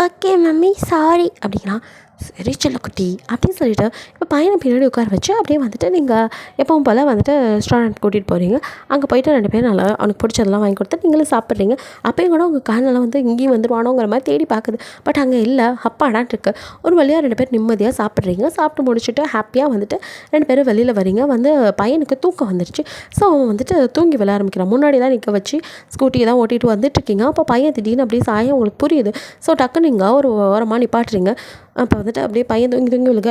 ஓகே மம்மி சாரி அப்படிங்களா. சரி செல்லக்குட்டி அப்படின்னு சொல்லிவிட்டு இப்போ பையனை பின்னாடி உட்கார வச்சு அப்படியே வந்துட்டு நீங்கள் எப்பவும் போல் வந்துட்டு ரெஸ்டாரண்ட் கூட்டிகிட்டு போகிறீங்க. அங்கே போய்ட்டு 2 பேரும் நல்லா அவனுக்கு பிடிச்சதெல்லாம் வாங்கி கொடுத்து நீங்களும் சாப்பிட்றீங்க. அப்பயும் கூட உங்கள் காலெல்லாம் வந்து இங்கேயும் வந்துடுவானோங்கிற மாதிரி தேடி பார்க்குது. பட் அங்கே இல்லை, அப்பாடான்ட்டு இருக்கு. ஒரு வழியாக 2 பேர் நிம்மதியாக சாப்பிட்றீங்க. சாப்பிட்டு முடிச்சுட்டு ஹாப்பியாக வந்துட்டு 2 பேரும் வெளியில் வரீங்க. வந்து பையனுக்கு தூக்கம் வந்துடுச்சு. ஸோ அவன் வந்துட்டு தூங்கி விளைய ஆரம்பிக்கிறான். முன்னாடி தான் நிற்க வச்சு ஸ்கூட்டியை தான் ஓட்டிகிட்டு வந்துட்டுருக்கீங்க. அப்போ பையன் திடீர்னு அப்படியே சாயம் உங்களுக்கு புரியுது. ஸோ டக்குன்னு நீங்கள் ஒரு ஓரமாக நிப்பாட்டுறீங்க. அப்போ வந்துட்டு அப்படியே பையன் தூங்கி விழுக,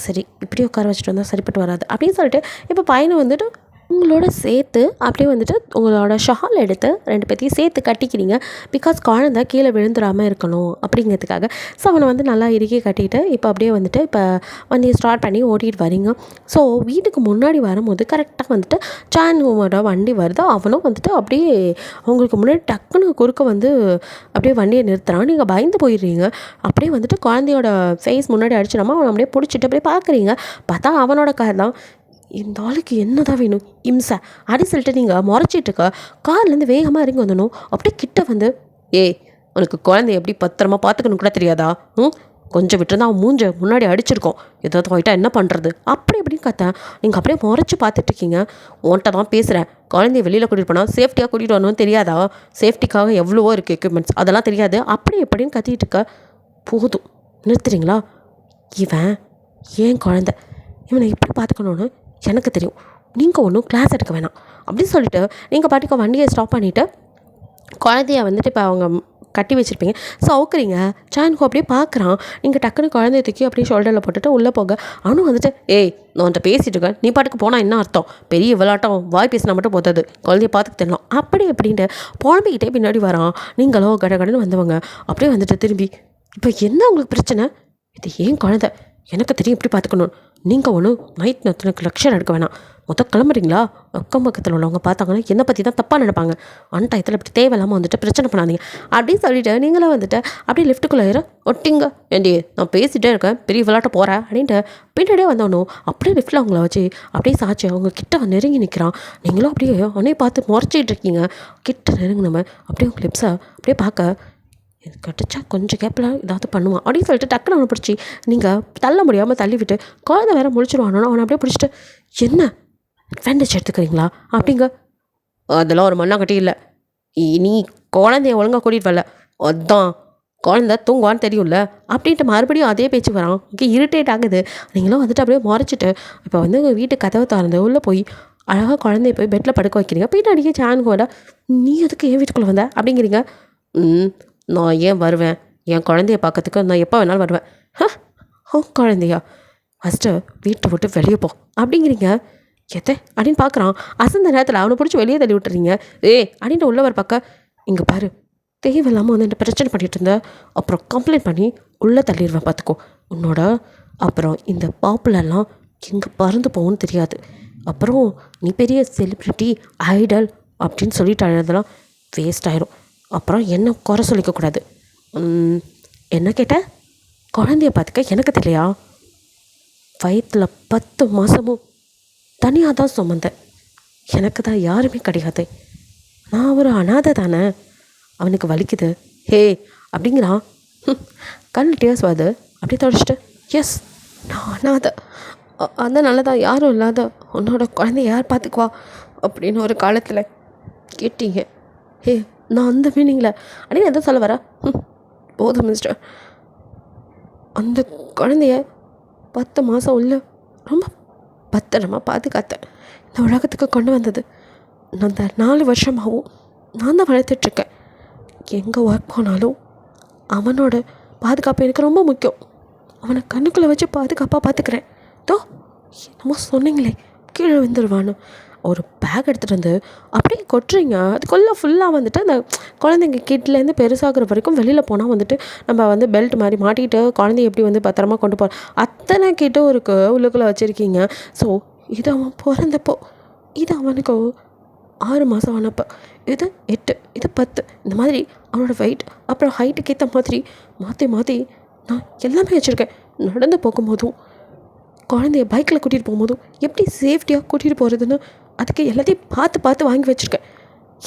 சரி இப்படியே உட்கார வச்சுட்டு வந்தால் சரிப்பட்டு வராது அப்படின்னு சொல்லிட்டு இப்போ பையனை வந்துட்டு உங்களோட சேர்த்து அப்படியே வந்துட்டு உங்களோட ஷால் எடுத்து 2 பேர்த்தையும் சேர்த்து கட்டிக்கிறீங்க. பிகாஸ் குழந்தை கீழே விழுந்துடாமல் இருக்கணும் அப்படிங்கிறதுக்காக. ஸோ அவனை வந்து நல்லா இறுக்கி கட்டிட்டு இப்போ அப்படியே வந்துட்டு இப்போ வண்டியை ஸ்டார்ட் பண்ணி ஓட்டிகிட்டு வரீங்க. ஸோ வீட்டுக்கு முன்னாடி வரும்போது கரெக்டாக வந்துட்டு சான் ஹோமோட வண்டி வருது. அவனும் வந்துட்டு அப்படியே உங்களுக்கு முன்னாடி டக்குன்னு குறுக்க வந்து அப்படியே வண்டியை நிறுத்துறான். நீங்கள் பயந்து போயிடுறீங்க. அப்படியே வந்துட்டு குழந்தையோட ஃபேஸ் முன்னாடி அடிச்சிடாமல் அவனை அப்படியே பிடிச்சிட்டு அப்படியே பார்க்குறீங்க. பார்த்தா அவனோட கார் தான். இந்த ஆளுக்கு என்ன தான் வேணும் இம்சை அப்படின்னு சொல்லிட்டு நீங்கள் முறைச்சிட்டு இருக்க கார்லேருந்து வேகமாக இறங்கி வந்துடணும். அப்படியே கிட்ட வந்து உனக்கு குழந்தைய எப்படி பத்திரமா பார்த்துக்கணும் கூட தெரியாதா? கொஞ்சம் விட்டுருந்தா அவன் மூஞ்ச முன்னாடி அடிச்சிருக்கோம், ஏதாவது ஆகிட்டா என்ன பண்ணுறது அப்படி இப்படின்னு கத்தேன். நீங்கள் அப்படியே முறைச்சி பார்த்துட்ருக்கீங்க. உன்கிட்ட தான் பேசுகிறேன், குழந்தைய வெளியில் கூட்டிகிட்டு போனால் சேஃப்டியாக கூட்டிகிட்டு வரணும்னு தெரியாதா? சேஃப்டிக்காக எவ்வளவோ இருக்குது எக்யூப்மெண்ட்ஸ், அதெல்லாம் தெரியாது அப்படி எப்படின்னு கத்திட்டு இருக்க. போதும் நிறுத்துறீங்களா? இவன் ஏன் குழந்தை, இவனை எப்படி பார்த்துக்கணுன்னு எனக்கு தெரியும், நீங்கள் ஒன்றும் கிளாஸ் எடுக்க வேணாம் அப்படின்னு சொல்லிட்டு நீங்கள் பாட்டுக்கு வண்டியை ஸ்டாப் பண்ணிவிட்டு குழந்தைய வந்துட்டு இப்போ அவங்க கட்டி வச்சுருப்பீங்க. ஸோ அவுக்குறீங்க. சான்கு அப்படியே பார்க்குறான். நீங்கள் டக்குன்னு குழந்தைய தூக்கி அப்படியே ஷோல்டரில் போட்டுட்டு உள்ளே போக அவனும் வந்துட்டு நான் உன்ட்ட பேசிகிட்டு இருக்கேன், நீ பாட்டுக்கு போனால் என்ன அர்த்தம், பெரிய விளாட்டம், வாய் பேசினா மட்டும் போதாது, குழந்தைய பார்த்துக்கு தெரியலாம் அப்படி அப்படின்ட்டு புலம்பிக்கிட்டே பின்னாடி வரான். நீங்களோ கடன்னு வந்தவங்க அப்படியே வந்துட்டு திரும்பி இப்போ என்ன உங்களுக்கு பிரச்சனை, இது ஏன் குழந்தை, எனக்கு தெரியும் எப்படி பார்த்துக்கணும், நீங்கள் ஒன்றும் நைட் நேரத்துக்கு லக்ஷர் எடுக்க வேணாம், மொத்தம் கிளம்புறீங்களா, அக்கம் பக்கத்தில் உள்ளவங்க பார்த்தாங்கன்னா என்னை பற்றி தான் தப்பாக நினைப்பாங்க, டயத்தில் இப்படி தேவையில்லாமல் வந்துட்டு பிரச்சனை பண்ணாதீங்க அப்படின்னு சொல்லிவிட்டு நீங்களும் வந்துட்டு அப்படியே லிஃப்ட்டுக்குள்ளே ஒட்டிங்க. ஏண்டி நான் பேசிகிட்டே இருக்கேன், பெரிய விளையாட்ட போகிறேன் அப்படின்ட்டு பின்னாடியே வந்தவனும் அப்படியே லிஃப்ட்டில் அவங்கள வச்சு அப்படியே சாச்சு அவங்க கிட்ட நெருங்கி நிற்கிறான். நீங்களும் அப்படியே அவனே பார்த்து முறைச்சிட்டு இருக்கீங்க. கிட்ட நெருங்கினவன் அப்படியே உங்கள் லிப்ஸை அப்படியே பார்க்க இது கட்டிச்சா கொஞ்சம் கேப்பில் ஏதாவது பண்ணுவான் அப்படின்னு சொல்லிட்டு டக்குன்னு அவனை பிடிச்சி நீங்கள் தள்ள முடியாமல் தள்ளி விட்டு குழந்தை வேறு முழிச்சிருவானோ அவனை அப்படியே பிடிச்சிட்டு என்ன அட்வான்டேஜ் எடுத்துக்கிறீங்களா அப்படிங்க. அதெல்லாம் ஒரு மண்ணாங்கட்டி இல்லை, நீ குழந்தைய ஒழுங்காக கூட்டிகிட்டு வரல, அதான் குழந்தை தூங்குவான்னு தெரியும்ல அப்படின்ட்டு மறுபடியும் அதே பேச்சு வரான். ஓகே இரிட்டேட் ஆகுது. நீங்களும் வந்துட்டு அப்படியே முறைச்சிட்டு இப்போ வந்து வீட்டு கதவை திறந்து உள்ளே போய் அழகாக குழந்தைய போய் பெட்டில் படுக்க வைக்கிறீங்க. பின்னாடியே சான்கோட நீ அதுக்கு ஏன் வீட்டுக்குள்ளே வந்த அப்படிங்கிறீங்க. நான் ஏன் வருவேன், என் குழந்தைய பார்க்கறதுக்கு நான் எப்போ வேணாலும் வருவேன். குழந்தையா? ஃபஸ்ட்டு வீட்டை விட்டு வெளியே போ அப்படிங்கிறீங்க. எதை அப்படின்னு பார்க்குறான். அசந்த நேரத்தில் அவனை பிடிச்சி வெளியே தள்ளி விட்டுறீங்க. அப்படின்ட்டு உள்ளவர் பார்க்க, இங்கே பாரு, தேவையில்லாமல் வந்து என்ன பிரச்சனை பண்ணிகிட்டு இருந்த, அப்புறம் கம்ப்ளைண்ட் பண்ணி உள்ளே தள்ளிடுவேன் பார்த்துக்கோ. உன்னோட அப்புறம் இந்த பாப்புலர்லாம் எங்கே பறந்து போகும்னு தெரியாது. அப்புறம் நீ பெரிய செலிப்ரிட்டி ஐடல் அப்படின்னு சொல்லிட்டு அழுதெல்லாம் வேஸ்ட் ஆயிரும். அப்புறம் என்ன குறை சொல்லிக்கக்கூடாது. என்ன கேட்ட? குழந்தைய பார்த்துக்க எனக்கு தெரியலையா? வயிற்றில் 10 மாதமும் தனியாக தான் சுமந்தேன். எனக்கு தான் யாருமே கிடையாது. நான் ஒரு அனாதை தானே. அவனுக்கு வலிக்குது அப்படிங்கிறான். கண் டேர்ஸ் வருது. அப்படியே தொடச்சிட்டு, எஸ் நான் அனாதை, அதனால தான் யாரும் இல்லாத உன்னோட குழந்தைய யார் பார்த்துக்குவா அப்படின்னு ஒரு காலத்தில் கேட்டீங்க. நான் அந்த மீனிங்கில் அப்படின்னு எதுவும் சொல்ல வரேன். போதும் மிஸ்டர். அந்த குழந்தைய 10 மாதம் உள்ள ரொம்ப பத்திரமாக பாதுகாத்தேன். இந்த உலகத்துக்கு கொண்டு வந்தது அந்த 4 வருஷமாகவும் நான் தான் வளர்த்துட்ருக்கேன். எங்கே ஒர்க் போனாலும் அவனோட பாதுகாப்பு எனக்கு ரொம்ப முக்கியம். அவனை கண்ணுக்குள்ளே வச்சு பாதுகாப்பாக பார்த்துக்கிறேன். நம்ம சொன்னீங்களே கீழே விழுந்துருவான்னு ஒரு பேக் எடுத்துகிட்டு வந்து அப்படியே கொட்டுறீங்க. அதுக்குள்ளே ஃபுல்லாக வந்துட்டு அந்த குழந்தைங்க கிட்லேருந்து பெருசாகிற வரைக்கும் வெளியில் போனால் வந்துட்டு நம்ம வந்து பெல்ட் மாதிரி மாட்டிக்கிட்டு குழந்தைய எப்படி வந்து பத்திரமா கொண்டு போகிறோம் அத்தனை கிட்ட ஒரு உள்ளுக்குள்ளே வச்சுருக்கீங்க. ஸோ இது அவன் பிறந்தப்போ, இது அவனுக்கு 6 மாதம் ஆனப்போ, இது 8, இது 10, இந்த மாதிரி அவனோட வெயிட் அப்புறம் ஹைட்டுக்கு ஏற்ற மாதிரி மாற்றி நான் எல்லாமே வச்சுருக்கேன். நடந்து போகும்போதும் குழந்தைய பைக்கில் கூட்டிகிட்டு போகும்போதும் எப்படி சேஃப்டியாக கூட்டிகிட்டு போகிறதுன்னு அதுக்கு எல்லாத்தையும் பார்த்து வாங்கி வச்சுருக்கேன்.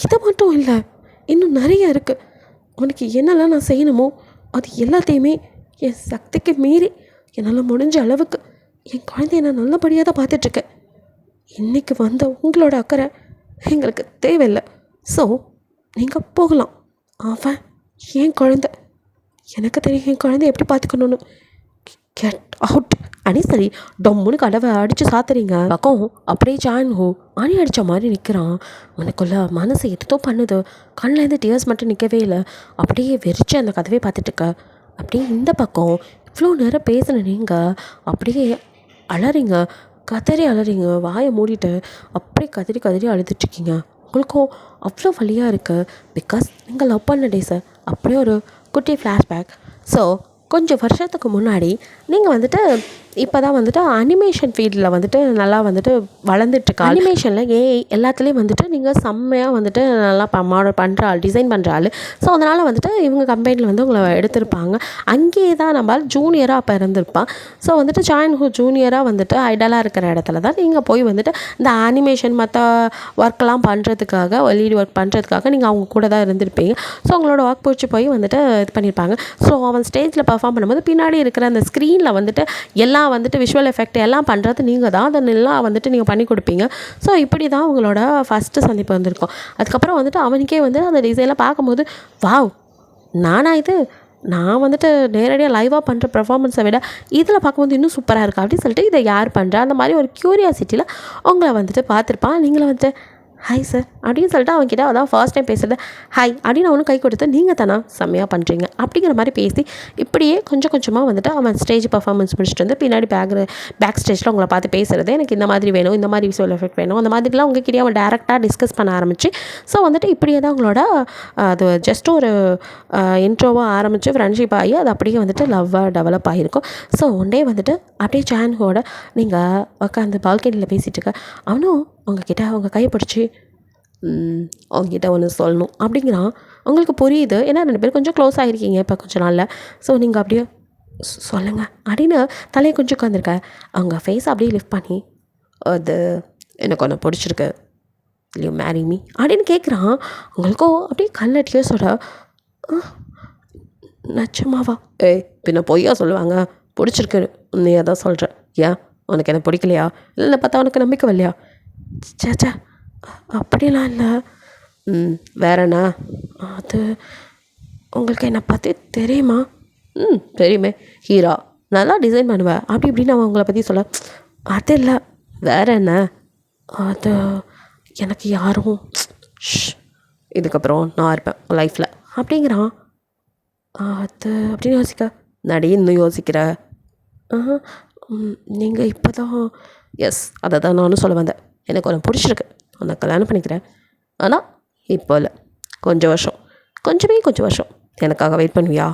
இதை மட்டும் இல்லை, இன்னும் நிறைய இருக்குது. அவனுக்கு என்னெல்லாம் நான் செய்யணுமோ அது எல்லாத்தையுமே என் சக்திக்கு மீறி என்னால் முடிஞ்ச அளவுக்கு என் குழந்தைய நான் நல்லபடியாக தான் பார்த்துட்ருக்கேன். இன்றைக்கி வந்த உங்களோட அக்கறை எங்களுக்கு தேவையில்லை. ஸோ நீங்கள் போகலாம். அவன் என் குழந்தை, எனக்கு தெரியும் என் குழந்தைய எப்படி பார்த்துக்கணுன்னு. கெட் அவுட் அனி. சரி, டொம்முன்னு கதவை அடித்து சாத்துறீங்க. பக்கம் அப்படியே ஜான்ஹோ அணி அடித்த மாதிரி நிற்கிறான். உனக்குள்ள மனசு எதோ பண்ணுது. கண்ணிலேருந்து டியர்ஸ் மட்டும் நிற்கவே இல்லை. அப்படியே வெறிச்சு அந்த கதவை பார்த்துட்ருக்க. அப்படியே இந்த பக்கம் இவ்வளோ நேரம் பேசின நீங்கள் அப்படியே அலறீங்க, கதறி அலறீங்க. வாயை மூடிட்டு அப்படியே கதறி அழுதுட்ருக்கீங்க. உங்களுக்கும் அவ்வளோ வலியாக இருக்குது. பிகாஸ் நீங்கள் லவ் பண்ண டேஸை அப்படியே ஒரு குட்டி ஃப்ளாஷ்பேக். ஸோ கொஞ்சம் வருஷத்துக்கு முன்னாடி நீங்கள் வந்துட்டு இப்போ தான் வந்துட்டு அனிமேஷன் ஃபீல்டில் வந்துட்டு நல்லா வந்துட்டு வளர்ந்துட்டுருக்கா. அனிமேஷனில் எல்லாத்துலேயும் வந்துட்டு நீங்கள் செம்மையாக வந்துட்டு நல்லா மாடல் பண்ணுற ஆள், டிசைன் பண்ணுற ஆள். ஸோ அதனால் வந்துட்டு இவங்க கம்பெனியில் வந்து உங்களை எடுத்திருப்பாங்க. அங்கேயே தான் நம்ம ஜூனியராக அப்போ இருந்திருப்பான். ஸோ வந்துட்டு ஜான்ஹோ ஜூனியராக வந்துட்டு ஐடலாக இருக்கிற இடத்துல தான் நீங்கள் போய் வந்துட்டு இந்த அனிமேஷன் மற்ற ஒர்க்கெலாம் பண்ணுறதுக்காக, லீட் ஒர்க் பண்ணுறதுக்காக நீங்கள் அவங்க கூட தான் இருந்திருப்பீங்க. ஸோ உங்களோட ஒர்க் பிடிச்சி போய் வந்துட்டு இது பண்ணியிருப்பாங்க. ஸோ அவன் ஸ்டேஜில் பர்ஃபார்ம் பண்ணும்போது பின்னாடி இருக்கிற அந்த ஸ்க்ரீனில் வந்துட்டு எல்லாம் வந்துட்டு விஷுவல் எஃபெக்ட் எல்லாம் பண்ணுறது நீங்கள் தான். அதெல்லாம் வந்துட்டு நீங்கள் பண்ணி கொடுப்பீங்க. ஸோ இப்படி தான் உங்களோட ஃபஸ்ட்டு சந்திப்பு வந்திருக்கும். அதுக்கப்புறம் வந்துட்டு அவனுக்கே வந்து அந்த டிசைன்லாம் பார்க்கும்போது, வாவ், நானா இது, நான் வந்துட்டு நேரடியாக லைவாக பண்ணுற பெர்ஃபார்மன்ஸை விட இதில் பார்க்கும்போது இன்னும் சூப்பராக இருக்குது அப்படின்னு சொல்லிட்டு இதை யார் பண்ணுறா அந்த மாதிரி ஒரு க்யூரியாசிட்டியில் உங்களை வந்துட்டு பார்த்துருப்பான். நீங்களும் வந்துட்டு ஹாய் சார் அப்படின்னு சொல்லிட்டு அவன்கிட்ட அதான் ஃபர்ஸ்ட் டைம் பேசுகிறது ஹாய் அப்படின்னு அவனும் கை கொடுத்து நீங்கள் தானே செம்மையாக பண்ணுறீங்க அப்படிங்கிற மாதிரி பேசி இப்படியே கொஞ்சம் கொஞ்சமாக வந்துட்டு அவன் ஸ்டேஜ் பர்ஃபார்மன்ஸ் முடிச்சுட்டு வந்து பின்னாடி பேக் ஸ்டேஜில் உங்களை பார்த்து பேசுகிறது, எனக்கு இந்த மாதிரி வேணும், இந்த மாதிரி விசுவல் எஃபெக்ட் வேணும், அந்த மாதிரிலாம் உங்ககிட்டயே அவன் டேரெக்டாக டிஸ்கஸ் பண்ண ஆரம்பிச்சு. ஸோ வந்துட்டு இப்படியே தான் உங்களோட அது ஜஸ்ட் ஒரு இன்ட்ரோவாக ஆரம்பித்து ஃப்ரெண்ட்ஷிப் ஆகி அது அப்படியே வந்துட்டு லவ்வாக டெவலப் ஆகிருக்கும். ஸோ ஒன் டே வந்துட்டு அப்படியே ஜான்ஹோட நீங்கள் உட்காந்து பால்கனியில் பேசிகிட்டு இருக்க, அவனும் உங்ககிட்ட அவங்க கையை பிடிச்சி அவங்ககிட்ட ஒன்று சொல்லணும் அப்படிங்கிறான். உங்களுக்கு புரியுது, ஏன்னா 2 பேரும் கொஞ்சம் க்ளோஸ் ஆகிருக்கீங்க இப்போ கொஞ்சம் நாளில். ஸோ நீங்கள் அப்படியே சொல்லுங்கள் அப்படின்னு தலையை கொஞ்சம் உட்காந்துருக்க. அவங்க ஃபேஸ் அப்படியே லிஃப்ட் பண்ணி, அது எனக்கு ஒன்று பிடிச்சிருக்கு, இல்லையோ மேரி மீ அப்படின்னு கேட்குறான். உங்களுக்கும் அப்படியே கல்ல டியர்ஸோட, நிச்சயமாவா? பின்ன பொய்யா சொல்லுவாங்க, பிடிச்சிருக்கு நீ அதான் சொல்கிறேன், ஏன் உனக்கு என்ன பிடிக்கலையா, இல்லை பார்த்தா உனக்கு நம்பிக்கை இல்லையா? சேச்சா அப்படிலாம் இல்லை. வேறண்ணா, அது உங்களுக்கு என்னை பற்றி தெரியுமா? தெரியுமே, ஹீரா, நல்லா டிசைன் பண்ணுவேன் அப்படி இப்படின்னு அவன் உங்களை பற்றி சொல்ல. அது இல்லை, வேற என்ன? அது எனக்கு யாரும் இதுக்கப்புறம் நான் இருப்பேன் லைஃப்பில் அப்படிங்கிறான். அது அப்படின்னு யோசிக்க, நடி இன்னும் யோசிக்கிற? ஆஹா, நீங்கள் இப்போ தான். எஸ், அதை தான் நானும் சொல்ல வந்தேன். எனக்கு உன்னை பிடிச்சிருக்கு, உன்னை கல்யாணம் பண்ணிக்கிறேன். ஆனால் இப்போ இல்லை, கொஞ்சம் வருஷம், கொஞ்சம் வருஷம் எனக்காக வெயிட் பண்ணுவியா?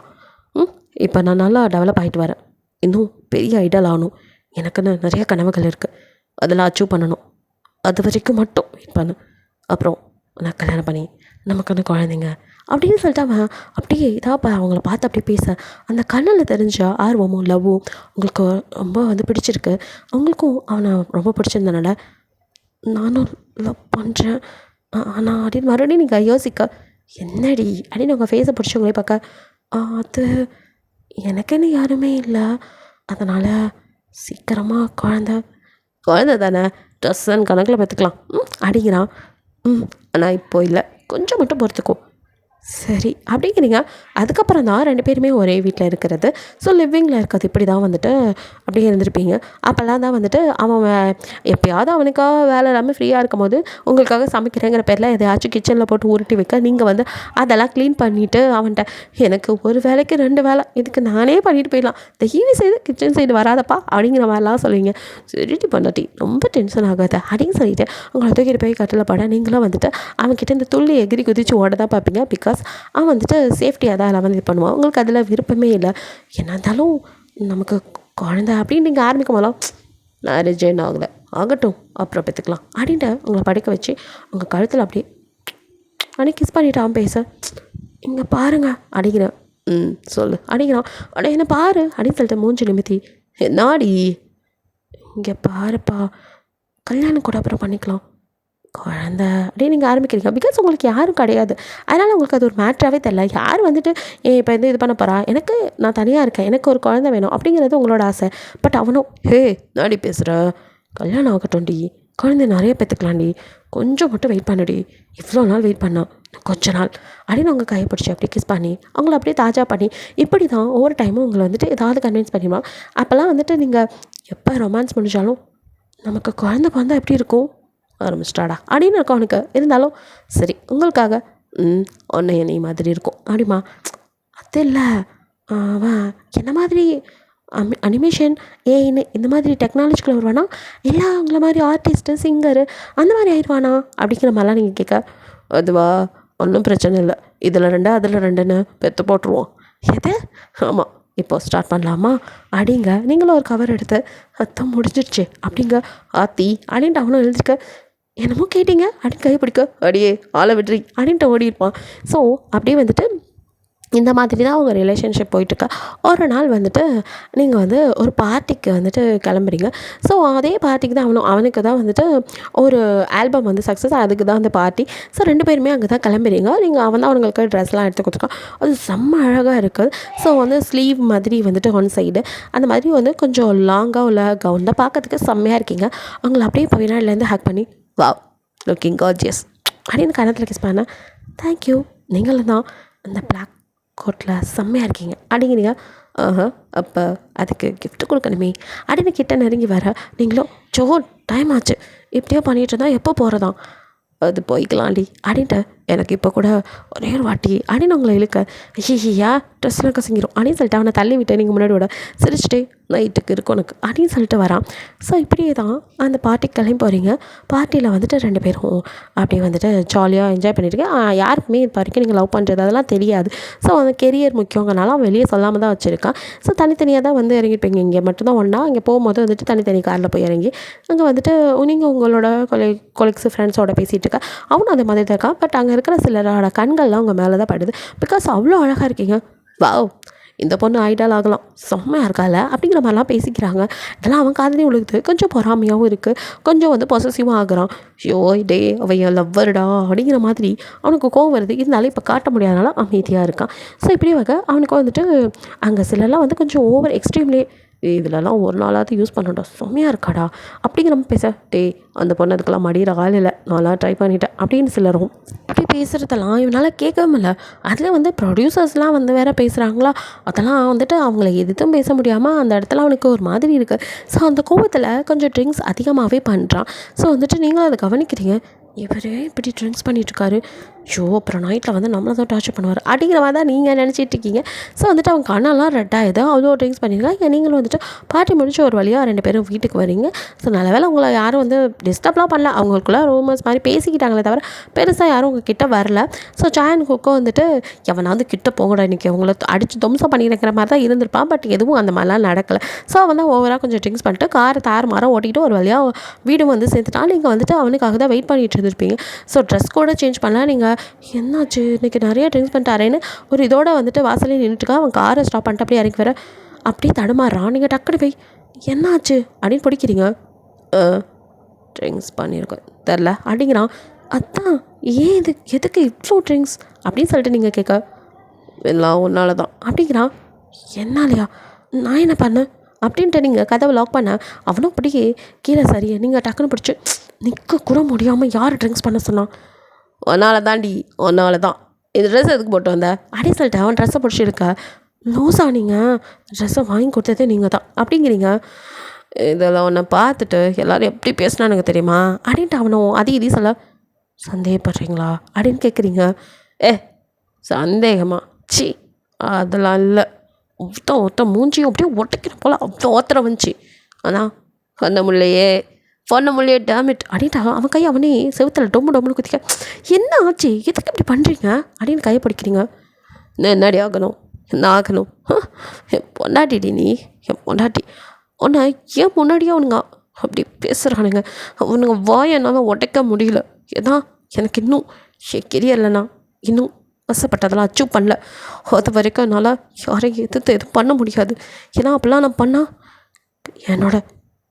இப்போ நான் நல்லா டெவலப் ஆகிட்டு வரேன், இன்னும் பெரிய ஐடல் ஆகணும், எனக்குன்னு நிறைய கனவுகள் இருக்குது, அதெல்லாம் அச்சீவ் பண்ணணும். அது வரைக்கும் மட்டும் வெயிட் பண்ணு, அப்புறம் நான் கல்யாணம் பண்ணி நமக்கான குழந்தைங்க அப்படின்னு சொல்லிட்டு அவன் அப்படியே இதாக அவங்கள பார்த்து அப்படியே பேச, அந்த கண்ணில் தெரிஞ்ச ஆர்வமும் லவ்வும் உங்களுக்கு ரொம்ப பிடிச்சிருக்கு. அவங்களுக்கும் அவனை ரொம்ப பிடிச்சிருந்தனால நானும் லவ் பண்ணுறேன் ஆனால் அப்படின்னு மறுபடியும் நீங்கள் யோசிக்க, என்னடி அப்படின்னு உங்கள் ஃபேஸை பிடிச்சவங்களே பார்க்க, அது எனக்குன்னு யாருமே இல்லை, அதனால் சீக்கிரமாக குழந்த தானே ட்ரெஸ்ஸன் கணக்கில் பார்த்துக்கலாம் அப்படிங்கிறான். ஆனால் இப்போ இல்லை, கொஞ்சம் மட்டும் பொறுத்துக்கோ. சரி அப்படிங்கிறீங்க. அதுக்கப்புறம் தான் 2 பேருமே ஒரே வீட்டில் இருக்கிறது. ஸோ லிவிங்கில் இருக்கிறது இப்படி தான் அப்படியே இருந்திருப்பீங்க. அப்போல்லாம் தான் அவன் எப்போயாவது அவனுக்காக வேலை இல்லாமல் ஃப்ரீயாக இருக்கும் போது உங்களுக்காக சமைக்கிறேங்கிற பேரில் எதையாச்சும் கிச்சனில் போட்டு உருட்டி வைக்க, நீங்கள் அதெல்லாம் க்ளீன் பண்ணிவிட்டு அவன்கிட்ட, எனக்கு ஒரு வேலைக்கு 2 வேலை, இதுக்கு நானே பண்ணிட்டு போயிடலாம், தயவு செய்து கிச்சன் சைடு வராதப்பா அப்படிங்கிற மாதிரிலாம் சொல்லுவீங்க. சரிட்டி பண்ணாட்டி ரொம்ப டென்ஷன் ஆகாத அப்படின்னு சொல்லிட்டு உங்களை தூக்கிட்டு போய் கட்டில் பட, நீங்களும் அவன்கிட்ட இந்த துள்ளி எகிரி குதிச்சு ஓட தான் பார்ப்பீங்க. பிகாஸ் அவன் சேஃப்டியாக தான் எல்லாம் இது பண்ணுவான். உங்களுக்கு அதில் விருப்பமே இல்லை. என்ன இருந்தாலும் நமக்கு குழந்த அப்படின்னு நீங்கள் ஆரம்பிக்கும் போதெல்லாம் மேரேஜ் என்ன ஆகலை, ஆகட்டும் அப்புறம் பெற்றுக்கலாம் அப்படின்ட்டு உங்களை படுக்க வச்சு உங்கள் கழுத்தில் அப்படியே அப்படியே கிஸ் பண்ணிவிட்டு அவன் பேச, இங்கே பாருங்க அடிக்கிறேன், சொல்லு அடிக்கிறான். அட என்ன பாரு அப்படின்னு சொல்லிட்டு மூஞ்சி நிமித்தி, நாடி இங்கே பாருப்பா, கல்யாணம் கூட அப்புறம் பண்ணிக்கலாம், குழந்த அப்படியே நீங்கள் ஆரம்பிக்கிறீங்க. பிகாஸ் உங்களுக்கு யாரும் கிடையாது, அதனால் உங்களுக்கு அது ஒரு மேட்ராகவே தெரியல. யார் இப்போ இது பண்ண போகிறா, எனக்கு நான் தனியாக இருக்கேன், எனக்கு ஒரு குழந்தை வேணும் அப்படிங்கிறது உங்களோட ஆசை. பட் அவனும், ஹே நாடி பேசுகிற, கல்யாணம் ஆகட்டும்டி, குழந்தை நிறைய பெற்றுக்கலாம்டி, கொஞ்சம் மட்டும் வெயிட் பண்ணுடி, இவ்வளோ நாள் வெயிட் பண்ணான், கொஞ்ச நாள் அப்படின்னு அவங்க கையை பிடிச்சி அப்படியே கிஸ் பண்ணி அவங்கள அப்படியே தாஜா பண்ணி இப்படி தான் ஒவ்வொரு டைமும் உங்களை ஏதாவது கன்வின்ஸ் பண்ணிடுவாங்க. அப்போல்லாம் நீங்கள் எப்போ ரொமான்ஸ் முடிஞ்சாலும் நமக்கு குழந்தை பிறந்தா எப்படி இருக்கும் ஆரம்பிச்சிட்டாடா அப்படின்னு இருக்கும் அவனுக்கு. இருந்தாலும் சரி உங்களுக்காக ஒன்று என்னை மாதிரி இருக்கும் அப்படிமா. அது இல்லை, அவன் என்ன மாதிரி அனிமேஷன் ஏன்னு இந்த மாதிரி டெக்னாலஜிக்குள்ள வருவானா, எல்லாம் அவங்கள மாதிரி ஆர்டிஸ்ட்டு சிங்கரு அந்த மாதிரி ஆயிடுவானா அப்படிங்கிற மாதிரிலாம் நீங்கள் கேட்க, அதுவா ஒன்றும் பிரச்சனை இல்லை, இதில் 2 அதில் 2ன்னு பெற்று போட்டுருவோம். எது? ஆமாம், இப்போ ஸ்டார்ட் பண்ணலாமா அப்படிங்க. நீங்களும் ஒரு கவர் எடுத்து அத்தம் முடிஞ்சிடுச்சு அப்படிங்க. ஆத்தி அப்படின்ட்டு அவனும் எழுதிருக்க, என்னமோ கேட்டிங்க அப்படின்னு கை பிடிக்க, அடியே ஆளை விட்றி அப்படின்ட்டு ஓடிருப்பான். ஸோ அப்படியே இந்த மாதிரி தான் அவங்க ரிலேஷன்ஷிப் போயிட்டுருக்கா. ஒரு நாள் நீங்கள் ஒரு பார்ட்டிக்கு கிளம்புறீங்க. ஸோ அதே பார்ட்டிக்கு தான் அவனுக்கு தான் ஒரு ஆல்பம் சக்ஸஸ், அதுக்கு தான் அந்த பார்ட்டி. ஸோ 2 பேருமே அங்கே தான் கிளம்புறீங்க. அவன் தான் அவங்களுக்கு ட்ரெஸ்லாம் எடுத்து கொடுத்துருக்கான். அது செம்ம அழகாக இருக்குது. ஸோ ஸ்லீவ் மாதிரி ஒன் சைடு அந்த மாதிரி கொஞ்சம் லாங்காக உள்ள கவுன் தான், பார்க்கறதுக்கு செம்மையாக இருக்கீங்க. அவங்கள அப்படியே பின்னாடிலேருந்து ஹேக் பண்ணி, வாவ் லுக்கிங் கார்ஜியஸ் அப்படின்னு கன்னத்தில் கிஸ் பண்ணேன். தேங்க்யூ, நீங்களும் தான் அந்த பிளாக் கோட்டில் செம்மையாக இருக்கீங்க அப்படிங்கிறீங்க. அப்போ அதுக்கு கிஃப்ட் கொடுக்கணுமே அப்படின்னு கிட்ட நெருங்கி வர, நீங்களும் ஜோ டைம் ஆச்சு, இப்படியோ பண்ணிகிட்டு இருந்தால் எப்போ போகிறதான், அது போய்க்கலாம்டி அப்படின்ட்டு, எனக்கு இப்போ கூட ஒரே ஒரு வாட்டி அப்படின்னு உங்களை இழுக்க, ஐயா ட்ரெஸ்லாம் கசங்கிரும் அப்படின்னு சொல்லிட்டு அவனை தள்ளி விட்டு நீங்கள் முன்னாடி விட, சிரிச்சிட்டே நைட்டுக்கு இருக்கும் உனக்கு அப்படின்னு சொல்லிட்டு வரான். ஸோ இப்படியே தான் அந்த பார்ட்டிக்கு கிளம்பி போகிறீங்க. பார்ட்டியில் 2 பேரும் அப்படியே ஜாலியாக என்ஜாய் பண்ணிட்டுருக்கேன். யாருக்குமே இப்போ வரைக்கும் நீங்கள் லவ் பண்ணுறது அதெல்லாம் தெரியாது. ஸோ அந்த கெரியர் முக்கியங்கனால அவன் வெளியே சொல்லாமல் தான் வச்சுருக்கான். ஸோ தனித்தனியாக தான் இறங்கிருப்பீங்க. இங்கே மட்டும்தான் ஒன்றா, இங்கே போகும்போது தனித்தனி காரில் போய் இறங்கி அங்கே நீங்கள் உங்களோட கொலீக்ஸ் ஃப்ரெண்ட்ஸோட பேசிகிட்டு இருக்கா. அவனும் அந்த மாதிரி தான் இருக்கான். பட் அங்கே இருக்கிற சிலரோட கண்கள்லாம் உங்கள் மேலே தான் படுது. பிகாஸ் அவ்வளோ அழகாக இருக்கீங்க. வாவ், இந்த பொண்ணு ஐடால் ஆகலாம், செம்மையாக இருக்கால அப்படிங்கிற மாதிரிலாம் பேசிக்கிறாங்க. இதெல்லாம் அவன் காதலையும் உழுகுது. கொஞ்சம் பொறாமையாகவும் இருக்குது, கொஞ்சம் பொசசிவாக ஆகுறான். ஐயோ டே அவன் என் லவ்வருடா அப்படிங்கிற மாதிரி அவனுக்கு கோவம் வருது. இருந்தாலும் இப்போ காட்ட முடியாதனால அமைதியாக இருக்கான். ஸோ இப்படி அவனுக்கு அங்கே சிலர்லாம் கொஞ்சம் ஓவர் எக்ஸ்ட்ரீம்லேயே, இதிலலாம் ஒரு நாளாவது யூஸ் பண்ணடா, செம்மையாக இருக்காடா அப்படிங்கிற மாதிரி பேச, டே அந்த பொண்ணு அதுக்கெல்லாம் மடிகிற ஆள் இல்லை, நான்லாம் ட்ரை பண்ணிட்டேன் அப்படின்னு சிலரும் அப்படி பேசுகிறதெல்லாம் இவனால் கேட்கவும் இல்லை. அதில் ப்ரொடியூசர்ஸ்லாம் வேறு பேசுகிறாங்களா, அதெல்லாம் அவங்கள எதுவும் பேச முடியாமல் அந்த இடத்துல அவனுக்கு ஒரு மாதிரி இருக்குது. ஸோ அந்த கோபத்தில் கொஞ்சம் ட்ரிங்க்ஸ் அதிகமாகவே பண்ணுறான். ஸோ நீங்களும் அதை கவனிக்கிறீங்க, இவரே இப்படி ட்ரிங்க்ஸ் பண்ணிகிட்ருக்காரு, ஷோ அப்புறம் நைட்டில் வந்து நம்மளை தான் டார்ச்சர் பண்ணுவார் அப்படிங்கிற மாதிரி தான் நீங்கள் நினச்சிட்டு இருக்கீங்க. ஸோ வந்துட்டு அவங்க கண்ணெல்லாம் ரெட் ஆகிடுது. அவ்வளோ ட்ரிங்க்ஸ் பண்ணியிருக்காங்க. நீங்களும் வந்துட்டு பார்ட்டி முடிச்சு ஒரு வழியாக 2 பேரும் வீட்டுக்கு வரீங்க. ஸோ நல்ல வேளை உங்களை யாரும் வந்து டிஸ்டர்ப்லாம் பண்ணல. அவங்களுக்குள்ள ரூமர்ஸ் மாதிரி பேசிக்கிட்டாங்களே தவிர பெருசாக யாரும் உங்கள் கிட்ட வரல. ஸோ சாயன் குக்கும் வந்துட்டு எவனாவது கிட்ட போங்கடா இன்றைக்கி அவங்கள அடித்து தும்சம் பண்ணியிருக்கிற மாதிரி தான் இருந்திருப்பான். பட் எதுவும் அந்த மாதிரிலாம் நடக்கலை. ஸோ அவன் தான் ஓவராக கொஞ்சம் ட்ரிங்க்ஸ் பண்ணிட்டு காரை தாறுமாறாக ஓட்டிகிட்டு ஒரு வழியாக வீடும் வந்து சேர்த்துட்டான். நீங்கள் வந்துட்டு அவனுக்காக தான் வெயிட் பண்ணிகிட்டு இருந்திருப்பீங்க. ஸோ ட்ரெஸ் கூட சேஞ்ச் பண்ணலாம். நீங்கள் என்னாச்சு இன்றைக்கி நிறைய ட்ரிங்க்ஸ் பண்ணிட்டாரேன்னு ஒரு இதோட வந்துட்டு வாசலே நின்றுட்டுக்கா. அவன் காரை ஸ்டாப் பண்ணிட்டு அப்படியே இறங்கி வர அப்படியே தடுமாறுறான். நீங்கள் டக்குனு போய் என்னாச்சு அப்படின்னு பிடிக்கிறீங்க. ட்ரிங்க்ஸ் பண்ணியிருக்கேன் தெரில அப்படிங்கிறான். அதான் ஏன் எதுக்கு இவ்வளோ ட்ரிங்க்ஸ் அப்படின்னு சொல்லிட்டு நீங்கள் கேட்க எல்லாம் ஒன்றால தான் அப்படிங்கிறான். என்னாலையா நான் என்ன பண்ணேன் அப்படின்ட்டு நீங்கள் கதவை லாக் பண்ண அவனும் அப்படியே கீழே சரியே நீங்கள் டக்குன்னு பிடிச்சி நிற்க கூட முடியாமல் யார் ட்ரிங்க்ஸ் பண்ண சொன்னான். ஒன்றால் தாண்டி ஒன்றால் தான் இந்த ட்ரெஸ் எதுக்கு போட்டு வந்த அப்படின்னு சொல்லிட்டு அவன் ட்ரெஸ்ஸை பிடிச்சிருக்க. லூஸா நீங்கள் ட்ரெஸ்ஸை வாங்கி கொடுத்ததே நீங்கள் தான் அப்படிங்கிறீங்க. இதெல்லாம் ஒன்றை பார்த்துட்டு எல்லோரும் எப்படி பேசினா எனக்கு தெரியுமா அப்படின்ட்டு அவனும் இதையும் சொல்ல சந்தேகப்படுறீங்களா அப்படின்னு கேட்குறீங்க. சந்தேகமா சி அதெல்லாம் இல்லை. ஒருத்த மூஞ்சியும் அப்படியே ஒட்டைக்கிற போல் அவ்வளோ ஓத்திரம் வந்துச்சு. ஆனால் பொண்ண முடியே டேமிட் அப்படின்ட்டு அவன் கை அவனே செவுத்தில் டொம்முன்னு குத்திக்க. என்ன ஆச்சு எதுக்கு இப்படி பண்ணுறீங்க அப்படின்னு கையை பிடிக்கிறீங்க. நான் என்னடி ஆகணும் என்ன ஆகணும் என் பொண்டாட்டிடி நீ என் பொண்டாட்டி உன்னை ஏன் முன்னாடியே அவனுங்க அப்படி பேசுகிறானுங்க. அவனுங்க என்னால் உடைக்க முடியல. ஏன்னா எனக்கு இன்னும் என் கெரியர்லண்ணா இன்னும் ஆசைப்பட்டதெல்லாம் அச்சீவ் பண்ணல. அது வரைக்கும் என்னால் யாரையும் எதுவும் பண்ண முடியாது. ஏன்னா அப்படிலாம் நான் பண்ணால் என்னோடய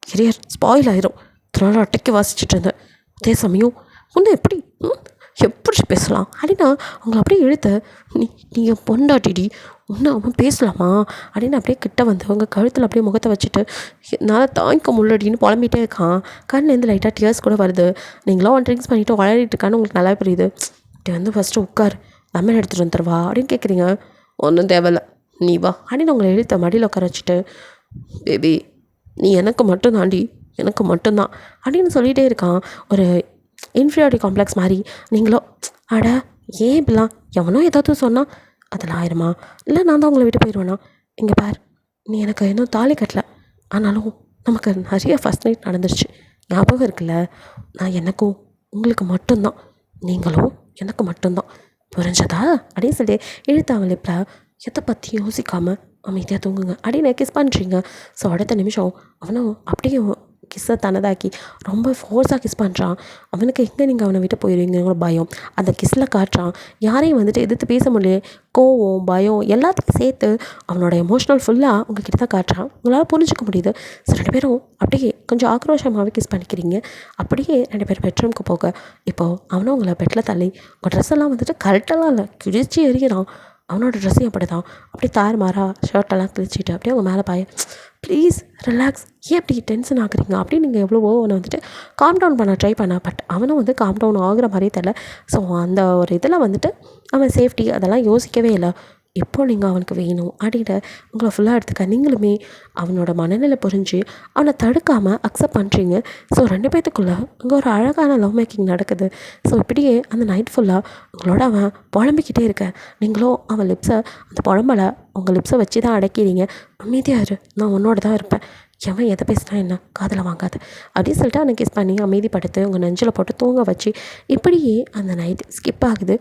கெரியர் ஸ்பாயில் ஆயிரும். அதனால் அட்டைக்கு வாசிச்சுட்டு இருந்தேன். அதே சமயம் உன்னை எப்படி பேசலாம் அப்படின்னா அவங்கள அப்படியே இழுத்த நீ என் பொண்டாட்டிடி ஒன்று அவன் பேசலாமா அப்படின்னு அப்படியே கிட்ட வந்து அவங்க கழுத்தில் அப்படியே முகத்தை வச்சுட்டு என்னால் தாங்கிக்க முள்ளடின்னு புலம்பிகிட்டே இருக்கான். கண்ணிலேருந்து லைட்டாக டியர்ஸ் கூட வருது. நீங்களாம் ட்ரிங்க்ஸ் பண்ணிவிட்டு வளரிட்டு இருக்கான்னு உங்களுக்கு நல்லா புரியுது. இப்படி வந்து ஃபஸ்ட்டு உட்கார் லெமன் எடுத்துகிட்டு வந்துடுவா அப்படின்னு கேட்குறீங்க. ஒன்றும் தேவையில்ல நீ வா அப்படின்னு உங்களை இழுத்த மடியில் உட்கார வச்சுட்டு பேபி நீ எனக்கு மட்டும் தாண்டி எனக்கு மட்டும்தான் அப்படின்னு சொல்லிகிட்டே இருக்கான். ஒரு இன்ஃபீரியாரிட்டி காம்ப்ளெக்ஸ் மாதிரி. நீங்களோ அட ஏன் இப்படிலாம் எவனோ ஏதாவது சொன்னால் அதில் ஆயிருமா இல்லை நான் தான் உங்களை விட்டு போயிடுவேண்ணா. இங்கே பார் நீ எனக்கு இன்னும் தாலி கட்டலை ஆனாலும் நமக்கு நிறைய ஃபஸ்ட் நைட் நடந்துருச்சு ஞாபகம் இருக்குல்ல. நான் எனக்கும் உங்களுக்கு மட்டும்தான் நீங்களும் எனக்கு மட்டும்தான் புரிஞ்சதா அப்படின்னு சொல்லி இழுத்தாவல் இப்போ எதை பற்றி யோசிக்காமல் அமைதியாக தூங்குங்க அப்படின்னு கிஸ் பண்ணுறீங்க. ஸோ அடுத்த நிமிஷம் அவனும் அப்படியே கிஸ்ஸை தனதாக்கி ரொம்ப ஃபோர்ஸாக கிஸ் பண்ணுறான். அவனுக்கு எங்கே நீங்கள் அவனை விட்டு போயிடுவீங்கிற பயம் அந்த கிஸ்ஸில் காட்டுறான். யாரையும் வந்துட்டு எதிர்த்து பேச முடியல. கோவம் பயம் எல்லாத்தையும் சேர்த்து அவனோட எமோஷனல் ஃபுல்லாக உங்ககிட்ட தான் காட்டுறான். உங்களால் புரிஞ்சிக்க முடியுது. ஸோ 2 பேரும் அப்படியே கொஞ்சம் ஆக்ரோஷமாகவே கிஸ் பண்ணிக்கிறீங்க. அப்படியே 2 பேர் பெட்ரூமுக்கு போக இப்போது அவனும் உங்களை பெட்டில் தள்ளி உங்கள் ட்ரெஸ் எல்லாம் வந்துட்டு கரெக்டெல்லாம் இல்லை கிழிச்சி எறிகிறான். அவனோட ட்ரெஸ்ஸையும் அப்படி தான் அப்படியே தாறுமாறா ஷர்ட்டெல்லாம் கிழிச்சிட்டு அப்படியே அவங்க மேலே பாய ப்ளீஸ் ரிலாக்ஸ் ஏன் அப்படி டென்ஷன் ஆகுறீங்க அப்படின்னு நீங்கள் எவ்வளவோ அவனை வந்துட்டு காம் டவுன் பண்ண ட்ரை பண்ண. பட் அவனும் வந்து காம் டவுன் ஆகுற மாதிரியே தெரில. ஸோ அந்த ஒரு இதில் வந்துட்டு அவன் சேஃப்டி அதெல்லாம் யோசிக்கவே இல்லை. எப்போ நீங்கள் அவனுக்கு வேணும் அப்படின்ட்டு உங்களை ஃபுல்லாக எடுத்துக்க நீங்களுமே அவனோட மனநிலை புரிஞ்சு அவனை தடுக்காமல் அக்செப்ட் பண்ணுறீங்க. ஸோ 2 பேர்த்துக்குள்ளே அங்கே ஒரு அழகான லவ் மேக்கிங் நடக்குது. ஸோ இப்படியே அந்த நைட் ஃபுல்லாக உங்களோட அவன் புலம்பிக்கிட்டே இருக்க நீங்களும் அவன் லிப்ஸை அந்த புலம்பலை உங்கள் லிப்ஸை வச்சு தான் அடக்கிறீங்க. அமைதியாக இரு நான் உன்னோட தான் இருப்பேன் எவன் எதை பேசினா என்ன காதில் வாங்காது அப்படின்னு சொல்லிட்டு அவனை கிஸ் பண்ணி அமைதிப்படுத்து உங்கள் நெஞ்சில் போட்டு தூங்க வச்சு இப்படியே அந்த நைட் ஸ்கிப் ஆகுது.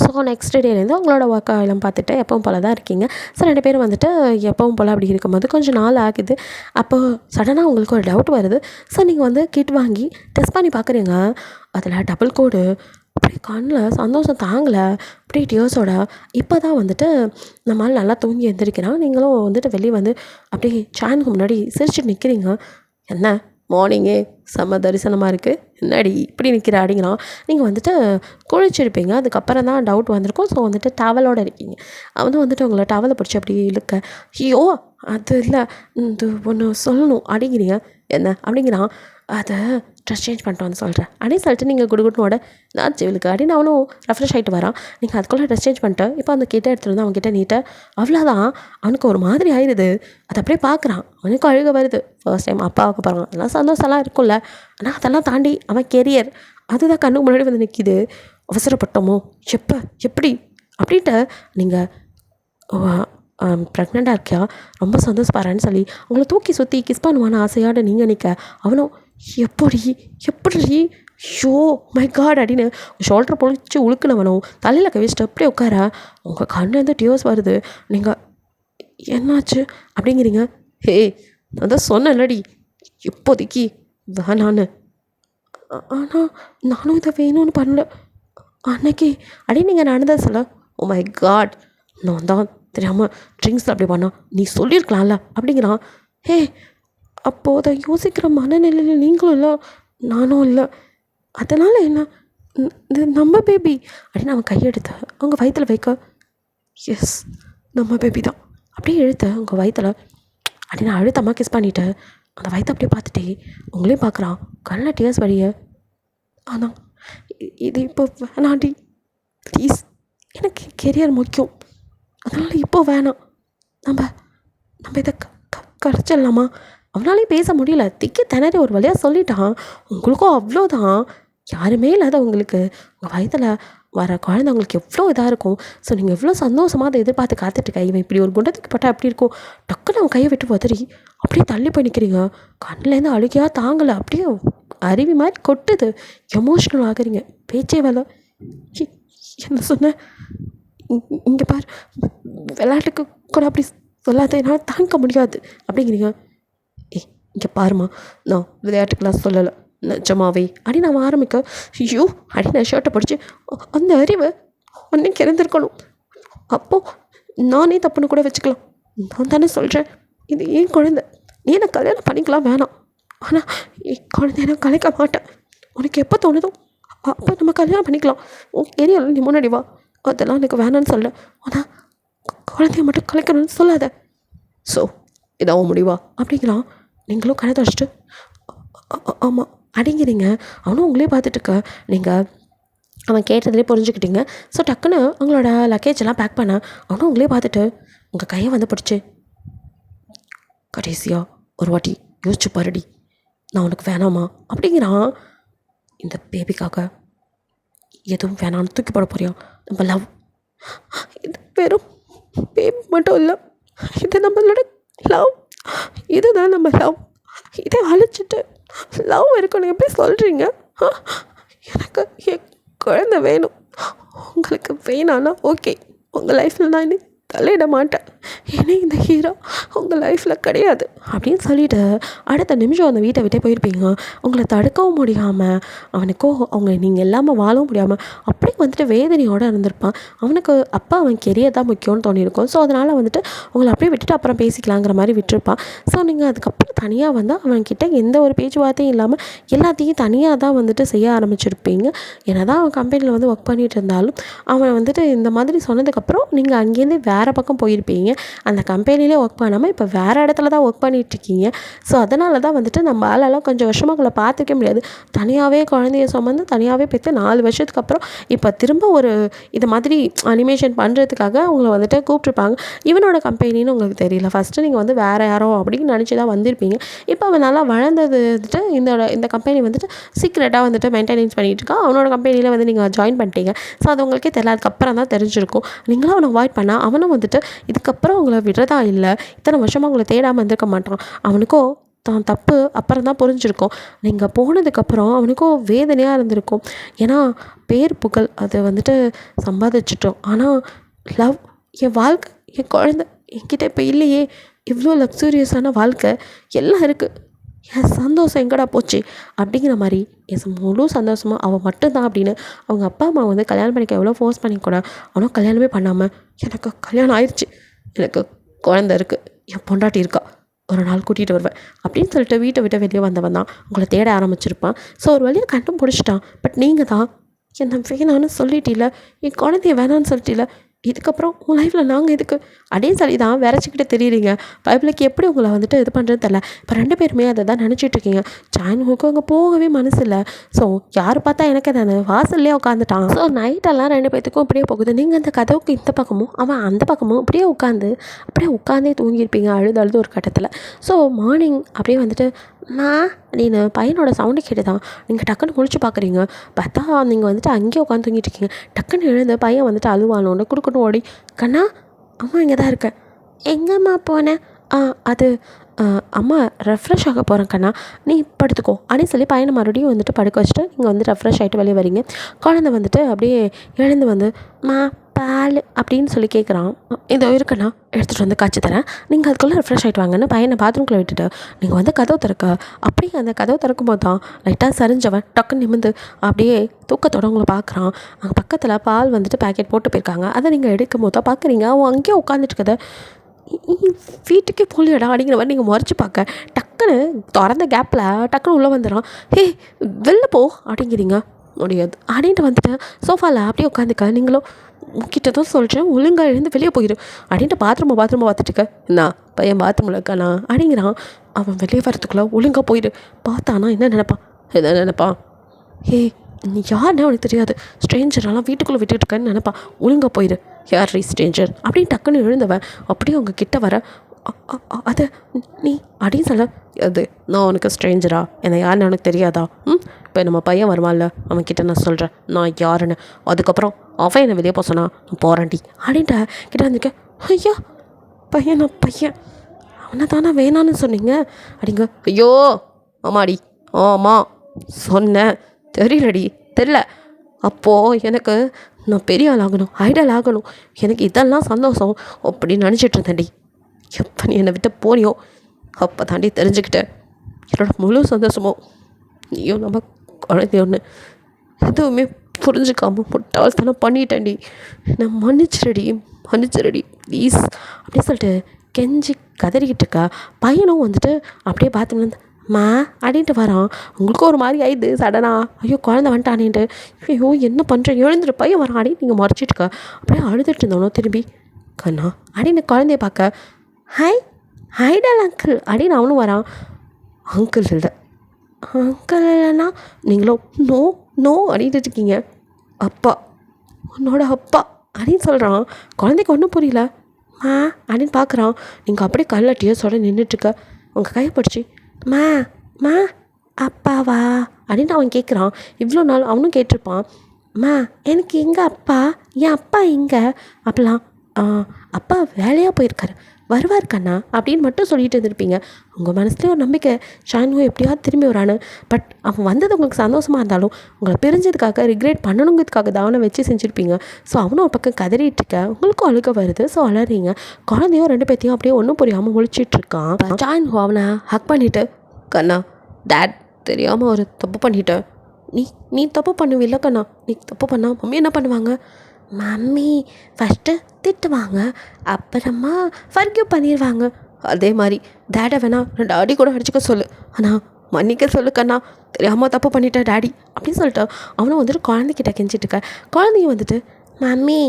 ஸோ நெக்ஸ்ட் டேலேருந்து உங்களோட ஒர்க் எல்லாம் பார்த்துட்டு எப்பவும் போல் தான் இருக்கீங்க. ஸோ 2 பேரும் வந்துட்டு எப்பவும் போல் அப்படி இருக்கும்போது கொஞ்சம் நாள் ஆகுது. அப்போது சடனாக உங்களுக்கு ஒரு டவுட் வருது. ஸோ நீங்கள் வந்து கிட் வாங்கி டெஸ்ட் பண்ணி பார்க்குறீங்க. அதில் டபுள் கோடு அப்படியே கண்ணில் சந்தோஷம் தாங்கலை அப்படியே டியர்ஸோட இப்போ தான் வந்துட்டு நம்மளால் நல்லா தூங்கி எழுந்திரிக்கிறான். நீங்களும் வந்துட்டு வெளியே வந்து அப்படியே சேனுக்கு முன்னாடி சிரிச்சுட்டு நிற்கிறீங்க. என்ன மார்னிங்கே செம்ம தரிசனமாக இருக்குது என்னடி இப்படி நிற்கிற அப்படிங்கிறான். நீங்கள் வந்துட்டு குளிச்சிருப்பீங்க. அதுக்கப்புறம் தான் டவுட் வந்திருக்கும். ஸோ வந்துட்டு டவலோடு இருக்கீங்க. அவனும் வந்துட்டு உங்களை டவலை பிடிச்சி அப்படி இழுக்க ஐயோ அது இல்லை இது ஒன்று சொல்லணும் அப்படிங்கிறீங்க. என்ன அப்படிங்கிறான். அதை ட்ரெஸ் சேஞ்ச் பண்ணிட்டு வந்து சொல்கிறேன் அப்படின்னு சொல்லிட்டு நீங்கள் குடுகுட்டனோட நான் ஜெயிலுக்கு அப்படின்னு அவனும் ரெஃப்ரெஷ் ஆகிட்டு வரான். நீங்கள் அதுக்குள்ளே ட்ரெஸ் சேஞ்ச் பண்ணிட்டு இப்போ அந்த கிட்ட எடுத்துகிட்டு வந்து அவன்கிட்ட நீட்ட அவ்வளோதான். அவனுக்கு ஒரு மாதிரி ஆயிடுது. அதை அப்படியே பார்க்குறான். அவனுக்கு அழுக வருது. ஃபர்ஸ்ட் டைம் அப்பாவுக்கு பாருங்க அதெல்லாம் சந்தோஷம்லாம் இருக்கும்ல. ஆனால் அதெல்லாம் தாண்டி அவன் கெரியர் அதுதான் கண்ணுக்கு முன்னாடி வந்து நிற்கிது. அவசரப்பட்டோமோ, எப்போ எப்படி அப்படின்ட்டு நீங்கள் ப்ரெக்னெண்ட்டாக இருக்கியா, ரொம்ப சந்தோஷப்படுறேன்னு சொல்லி அவங்கள தூக்கி சுற்றி கிஸ் பண்ணுவான்னு ஆசையோடு நீங்கள் நிற்க, அவனும் எப்படி எப்படி ஷோ மை காட் அப்படின்னு ஷோல்டரை பொழிச்சு உழுக்குனவனும் தலையில் கவிச்சிட்டு அப்படியே உட்கார உங்கள் கண்ணுலேருந்து டியோஸ் வருது. நீங்கள் என்னாச்சு அப்படிங்கிறீங்க. ஹே, நான் தான் சொன்னேன்லடி இப்போதைக்கு வேணான்னு. ஆனால் நானும் இதை வேணும்னு பண்ணல அன்னைக்கு அப்படின்னு நீங்கள் நடந்ததை சொல்ல, ஓ மை காட், நான் தான் தெரியாமல் ட்ரிங்க்ஸ் அப்படி பண்ணா, நீ சொல்லியிருக்கலாம்ல அப்படிங்கிறான். ஹே, அப்போது அதை யோசிக்கிற மனநிலையில் நீங்களும் இல்லை, நானும் இல்லை. அதனால் என்ன, இது நம்ம பேபி அப்படின்னு அவன் கையெடுத்து அவங்க வயிற்றில் வைக்க, எஸ் நம்ம பேபி தான் அப்படியே இழுத்து அவங்க வயிற்றில் அப்படின்னு அழுத்தமாக கிஸ் பண்ணிவிட்டு அந்த வயிற்றை அப்படியே பார்த்துட்டே உங்களையும் பார்க்குறான். கண்ணில் டியர்ஸ் வழிய. ஆனால் இது இப்போ வேணாண்டி ப்ளீஸ், எனக்கு கெரியர் முக்கியம், அதனால் இப்போ வேணாம், நம்ம நம்ம இதை கரைச்சிடலாமா. அவனாலையும் பேச முடியல, திக்கி திணறி ஒரு வழியாக சொல்லிட்டான். உங்களுக்கும் அவ்வளோதான், யாருமே இல்லாத உங்களுக்கு உங்கள் வயதில் வர குழந்தை உங்களுக்கு எவ்வளோ இதாக இருக்கும். ஸோ நீங்கள் எவ்வளோ சந்தோஷமாக அதை எதிர்பார்த்து காத்துட்ருக்க, இவன் இப்படி ஒரு குண்டத்துக்கு பட்டா எப்படி இருக்கும். டக்குன்னு அவன் கையை விட்டு உதறி அப்படியே தள்ளி போய் நிற்கிறீங்க. கண்ணிலேருந்து அழுகையாக தாங்கலை, அப்படியே அருவி மாதிரி கொட்டுது, எமோஷ்னல் ஆகுறீங்க, பேச்சே வேலை. என்ன சொன்ன, இங்கே பார், விளையாட்டுக்கு கூட அப்படி சொல்லாத, என்னால் தாங்க முடியாது அப்படிங்கிறீங்க. இங்கே பாருமா, நான் விளையாட்டுக்கெலாம் சொல்லலை, நிஜமாவே அப்படின்னு நான் ஆரம்பிக்க, ஐயோ அப்படின்னு நான் ஷர்ட்டை படித்து, அந்த அறிவை அன்னைக்கு இறந்துருக்கணும், அப்போது நானே தப்புன்னு கூட வச்சுக்கலாம். நான் தானே சொல்கிறேன், இது ஏன் குழந்தை, நீ என்ன கல்யாணம் பண்ணிக்கலாம் வேணாம், ஆனால் என் குழந்தைய நான் கலைக்க மாட்டேன். உனக்கு எப்போ தோணுதோ அப்போ நம்ம கல்யாணம் பண்ணிக்கலாம், உன் ஏரியாவில் நீ முன்னாடி வா, அதெல்லாம் எனக்கு வேணான்னு சொல்ல, ஆனால் குழந்தைய மட்டும் கலைக்கணும்னு சொல்லாத. ஸோ இதாகவும் முடிவா அப்படிங்கிறான். நீங்களும் கதை தொடச்சிட்டு ஆமாம் அப்படிங்கிறீங்க. அவனும் உங்களே பார்த்துட்டுருக்க. நீங்கள் அவன் கேட்டதுலேயே புரிஞ்சுக்கிட்டீங்க. ஸோ டக்குன்னு உங்களோட லக்கேஜ் எல்லாம் பேக் பண்ண அவனும் உங்களே பார்த்துட்டு உங்கள் கையை வந்து பிடிச்சி, கடைசியாக ஒரு வாட்டி யோசிச்சு பாருடி, நான் உனக்கு வேணாமா அப்படிங்கிறான். இந்த பேபிக்காக எதுவும் வேணான்னு தூக்கி போட போறியா, நம்ம லவ், இது வெறும் பேபி மட்டும் இல்லை, இது நம்மளோட லவ், இதுதான் நம்ம லவ், இதை அழிச்சிட்டு லவ் இருக்குன்னு எப்படி சொல்கிறீங்க. எனக்கு என் குழந்தை வேணும், உங்களுக்கு வேணான்னா ஓகே, உங்கள் லைஃப்பில் நான் இன்னும் தலையிட மாட்டேன், ஏன்னா இந்த ஹீரோ உங்கள் லைஃப்பில் கிடையாது அப்படின்னு சொல்லிவிட்டு அடுத்த நிமிஷம் அந்த வீட்டை விட்டே போயிருப்பீங்க. உங்களை தடுக்கவும் முடியாமல், அவனுக்கோ அவங்க நீங்கள் இல்லாமல் வாழவும் முடியாமல் அப்படியே வந்துட்டு வேதனையோடு இருந்திருப்பான். அவனுக்கு அப்பா அவன் கெரியர் தான் முக்கியம்னு தோணியிருக்கும். ஸோ அதனால் வந்துட்டு உங்களை அப்படியே விட்டுட்டு அப்புறம் பேசிக்கலாங்கிற மாதிரி விட்டுருப்பான். ஸோ நீங்கள் அதுக்கப்புறம் தனியாக வந்து அவன்கிட்ட எந்த ஒரு பேச்சுவார்த்தையும் இல்லாமல் எல்லாத்தையும் தனியாக தான் வந்துட்டு செய்ய ஆரம்பிச்சிருப்பீங்க. ஏன்னா தான் அவன் கம்பெனியில் வந்து ஒர்க் பண்ணிகிட்டு இருந்தாலும் அவன் வந்துட்டு இந்த மாதிரி சொன்னதுக்கப்புறம் நீங்கள் அங்கேருந்து வேறு பக்கம் போயிருப்பீங்க. அந்த கம்பெனிலே ஒர்க் பண்ணாமல் இப்போ வேறு இடத்துல தான் ஒர்க் பண்ணிகிட்ருக்கீங்க. ஸோ அதனால தான் வந்துட்டு நம்ம ஆளெல்லாம் கொஞ்சம் வருஷமாக உங்களை பார்த்துக்க முடியாது. தனியாகவே குழந்தைய சுமந்து தனியாகவே பெற்று 4 வருஷத்துக்கு அப்புறம் இப்போ திரும்ப ஒரு இது மாதிரி அனிமேஷன் பண்ணுறதுக்காக அவங்கள வந்துட்டு கூப்பிட்ருப்பாங்க. இவனோட கம்பெனின்னு உங்களுக்கு தெரியல, ஃபஸ்ட்டு நீங்கள் வந்து வேறு யாரோ அப்படின்னு நினச்சி தான் வந்திருப்பீங்க. இப்போ அவன் நல்லா வளர்ந்தது வந்துட்டு இந்த கம்பெனி வந்துட்டு சீக்ரெட்டாக வந்துட்டு மெயின்டெனன்ஸ் பண்ணிகிட்டு இருக்கான். அவனோட கம்பெனியில் வந்து நீங்கள் ஜாயின் பண்ணிட்டீங்க. ஸோ அது உங்களுக்கே தெரியல, அதுக்கப்புறம் தான் தெரிஞ்சிருக்கும். நீங்களும் அவனை அவாய்ட் பண்ணால் அவனும் வந்துட்டு இதுக்கப்புறம் உங்களை விடுறதா இல்லை, இத்தனை வருஷமாக உங்களை தேடாமல் இருந்திருக்க மாட்டான். அவனுக்கோ தான் தப்பு அப்புறம் தான் புரிஞ்சிருக்கும். நீங்கள் போனதுக்கப்புறம் அவனுக்கும் வேதனையாக இருந்திருக்கும். ஏன்னா பேர் புகழ் அதை வந்துட்டு சம்பாதிச்சிட்டோம், ஆனால் லவ், என் வாழ்க்கை, என் குழந்தை என்கிட்ட இப்போ இல்லையே, இவ்வளோ லக்ஸூரியஸான வாழ்க்கை எல்லாம் இருக்குது, என் சந்தோஷம் எங்கடா போச்சு அப்படிங்கிற மாதிரி என் முழு சந்தோஷமாக அவன் மட்டும்தான் அப்படின்னு அவங்க அப்பா அம்மா வந்து கல்யாணம் பண்ணிக்க எவ்வளோ ஃபோர்ஸ் பண்ணிக்கூட அவனும் கல்யாணமே பண்ணாமல், எனக்கு கல்யாணம் ஆயிடுச்சு, எனக்கு குழந்தை இருக்குது, என் பொண்டாட்டி இருக்கா, ஒரு நாள் கூட்டிகிட்டு வருவேன் அப்படின்னு சொல்லிட்டு வீட்டை விட்டு வெளியே வந்தவன் தான் உங்களை தேட ஆரம்பிச்சிருப்பான். ஸோ ஒரு வழியாக கண்டும் பிடிச்சிட்டான். பட் நீங்கள் தான் என்ன வேணான்னு சொல்லிட்டீல, என் குழந்தைய வேணான்னு சொல்லிட்டீல, இதுக்கப்புறம் உங்கள் லைஃப்பில் நாங்கள் இதுக்கு அப்படின்னு சொல்லி தான் விரைச்சிக்கிட்டு தெரியுறீங்க. பைபிளுக்கு எப்படி உங்களை வந்துட்டு இது பண்ணுறது தெரில. இப்போ 2 பேருமே அதை தான் நினச்சிட்ருக்கீங்க. சாயனுக்கு அங்கே போகவே மனசு இல்லை. ஸோ யார் பார்த்தா எனக்கு தானே வாசல்லே உட்காந்துட்டான். ஸோ நைட்டெல்லாம் 2 பேர்த்துக்கும் அப்படியே போகுது. நீங்கள் அந்த கதவுக்கு இந்த பக்கமும் அவன் அந்த பக்கமும் அப்படியே உட்காந்தே தூங்கியிருப்பீங்க அழுது ஒரு கட்டத்தில். ஸோ மார்னிங் அப்படியே வந்துட்டு அப்படின்னு பையனோட சவுண்டு கேட்டு தான் நீங்கள் டக்குன்னு முழிச்சு பார்க்குறீங்க. பார்த்தா நீங்கள் வந்துட்டு அங்கேயே உட்காந்து தூங்கிட்டு இருக்கீங்க. டக்குன்னு எழுந்த பையன் வந்துட்டு அழுவானோன்னு குடுக்கணும் ஓடி, கண்ணா அம்மா இங்கே தான் இருக்கேன். எங்கம்மா போனேன்? அது அம்மா ரெஃப்ரெஷ் ஆக போகிறேன் கண்ணா, நீ படுத்துக்கோ அப்படின்னு சொல்லி பையனை மறுபடியும் வந்துட்டு படுக்க வச்சுட்டு நீங்கள் வந்து ரெஃப்ரெஷ் ஆகிட்டு வெளியே வரீங்க. குழந்தை வந்துட்டு அப்படியே எழுந்து வந்து பால் அப்படின்னு சொல்லி கேட்குறான். இதோ இருக்கண்ணா, எடுத்துகிட்டு வந்து காய்ச்சி தரேன், நீங்கள் அதுக்குள்ளே ரெஃப்ரெஷ் ஆகிட்டு வாங்கன்னு பையனை பாத்ரூம்குள்ளே விட்டுட்டு நீங்கள் வந்து கதவு திறக்க. அப்படியே அந்த கதவு திறக்கும் போது தான் லைட்டாக சரிஞ்சவன் டக்குன்னு நிமிந்து அப்படியே தூக்கத்தோட உங்களை பார்க்குறான். அங்கே பக்கத்தில் பால் வந்துட்டு பேக்கெட் போட்டு போயிருக்காங்க. அதை நீங்கள் எடுக்கும் போது தான் பார்க்குறீங்க அவன் அங்கேயே உட்காந்துட்டு வீட்டுக்கே போலியடா அப்படிங்கிற மாதிரி நீங்கள் முறைச்சி பார்க்க டக்குன்னு திறந்த கேப்பில் டக்குன்னு உள்ளே வந்துடுறான். ஹே வெளில போ அப்படிங்கிறீங்க, முடியாது அப்படின்ட்டு வந்துட்டு சோஃபாவில் அப்படியே உட்காந்துக்க. நீங்களும் கிட்ட தான் சொல்கிறேன், ஒழுங்காக எழுந்து வெளியே போயிடு அப்படின்ட்டு பாத்ரூமை பார்த்துட்டு இருக்க. என்ன பையன் பாத்ரூமில் இருக்கானா அப்படிங்கிறான். அவன் வெளியே வரத்துக்குள்ளே ஒழுங்காக போயிடு. பார்த்தானா என்ன நினைப்பான், ஹே நீ யாருன்னா அவனுக்கு தெரியாது, ஸ்ட்ரேஞ்சரெல்லாம் வீட்டுக்குள்ளே விட்டுட்டு இருக்கேன்னு நினைப்பான். ஒழுங்காக போயிடு. யார் ஸ்ட்ரேஞ்சர் அப்படின்னு டக்குன்னு எழுந்தவன் அப்படியே அவங்க கிட்ட வர, அது நீ அப்படின்னு சொல்ல, அது நான் உனக்கு ஸ்ட்ரேஞ்சரா, என்னை யாருன்னு அவனுக்கு தெரியாதா? இப்போ நம்ம பையன் வருவான்ல, அவன்கிட்ட நான் சொல்கிறேன் நான் யாருன்னு. அதுக்கப்புறம் அவன் என்னை வெளியே போக சொன்னா நான் போகிறான்டி அப்படின்ட்டு கிட்ட வந்துருக்கேன். ஐயா பையன் அவனை தானே வேணான்னு சொன்னீங்க அப்படிங்க. ஐயோ ஆமாடி, ஆமாம் சொன்னேன், தெரியல. அப்போது எனக்கு நான் பெரிய ஆள் ஆகணும், ஐடல் ஆகணும், எனக்கு இதெல்லாம் சந்தோஷம் அப்படின்னு நினச்சிட்டு இருந்தேன்டி. எப்போ நீ என்னை விட்டு போனியோ அப்போ தாண்டி தெரிஞ்சுக்கிட்டேன் என்னோட முழு சந்தோஷமோ நீயும் நம்ம குழந்தைய ஒன்று எதுவுமே புரிஞ்சுக்காம முட்டாள்தனம் பண்ணிட்டேன்டி. நான் மன்னிச்சிரடி ப்ளீஸ் அப்படின்னு சொல்லிட்டு கெஞ்சி கதறிக்கிட்டு இருக்கா. பையனும் வந்துட்டு அப்படியே பார்த்துன்னு அப்படின்ட்டு வரான். உங்களுக்கும் ஒரு மாதிரி ஆயிடுது சடனா, ஐயோ குழந்தை வந்துட்டானேன்ட்டு. ஐயோ என்ன பண்ணுறேன், எழுந்துட்டு பையன் வரான் அப்படின்னு நீங்கள் முறைச்சிட்டு இருக்கா. அப்படியே அழுதுட்டு இருந்தோனோ திரும்பி கண்ணா அப்படின்னு குழந்தைய பார்க்க, ஹைடல் அங்கிள் அப்படின்னு அவனும் வரான். அங்கிள் இல்லைன்னா நீங்களும் நோ அப்படின்ட்டு இருக்கீங்க. அப்பா உன்னோட அப்பா அப்படின்னு சொல்கிறான். குழந்தைக்கு ஒன்றும் புரியல. அப்படின்னு பார்க்குறான். நீங்கள் அப்படியே கல்லட்டியோ சொல்ல நின்றுட்டுருக்க. உங்கள் கையை பிடிச்சி மா அப்பாவா அப்படின்னு அவன் கேட்குறான். இவ்வளோ நாள் அவனும் கேட்டிருப்பான். எனக்கு எங்கே அப்பா, என் அப்பா எங்கே அப்படிலாம். அப்பா வேலையாக போயிருக்காரு, வருவார் கண்ணா அப்படின்னு மட்டும் சொல்லிட்டு இருந்திருப்பீங்க. உங்கள் மனசுலேயே ஒரு நம்பிக்கை ஷான்ஹோ எப்படியாவது திரும்பி வரான்னு. பட் அவன் வந்தது உங்களுக்கு சந்தோஷமாக இருந்தாலும் உங்களை பிரிஞ்சதுக்காக ரிக்ரெட் பண்ணணுங்கிறதுக்காக தான் அவனை வச்சு செஞ்சுருப்பீங்க. ஸோ அவனும் ஒரு பக்கம் கதறிட்டு இருக்க, உங்களுக்கும் அழுக வருது. ஸோ அலறீங்க. குழந்தையும் ரெண்டு பேர்த்தையும் அப்படியே ஒன்றும் புரியாமல் முழிச்சிட்ருக்கான். ஷான்ஹோ அவனை ஹக் பண்ணிவிட்டு, கண்ணா டேட் தெரியாமல் ஒரு தப்பு பண்ணிட்டேன். நீ தப்பு பண்ணுவில்ல கண்ணா, நீ தப்பு பண்ணால் மம்மி என்ன பண்ணுவாங்க? மம்மி ஃபஸ்ட்டு திட்டுவாங்க, அப்புறமா ஃபர்கியூ பண்ணிடுவாங்க. அதே மாதிரி டேடை வேணா 2 அடி கூட அடிச்சுக்க சொல்லு, ஆனால் மன்னிக்க சொல்லு கண்ணா, தெரியாமல் தப்பு பண்ணிட்டேன் டேடி அப்படின்னு சொல்லிட்டு அவனும் வந்துட்டு குழந்தைக்கிட்ட கெஞ்சிட்டு இருக்க. குழந்தையும் வந்துட்டு மம்மி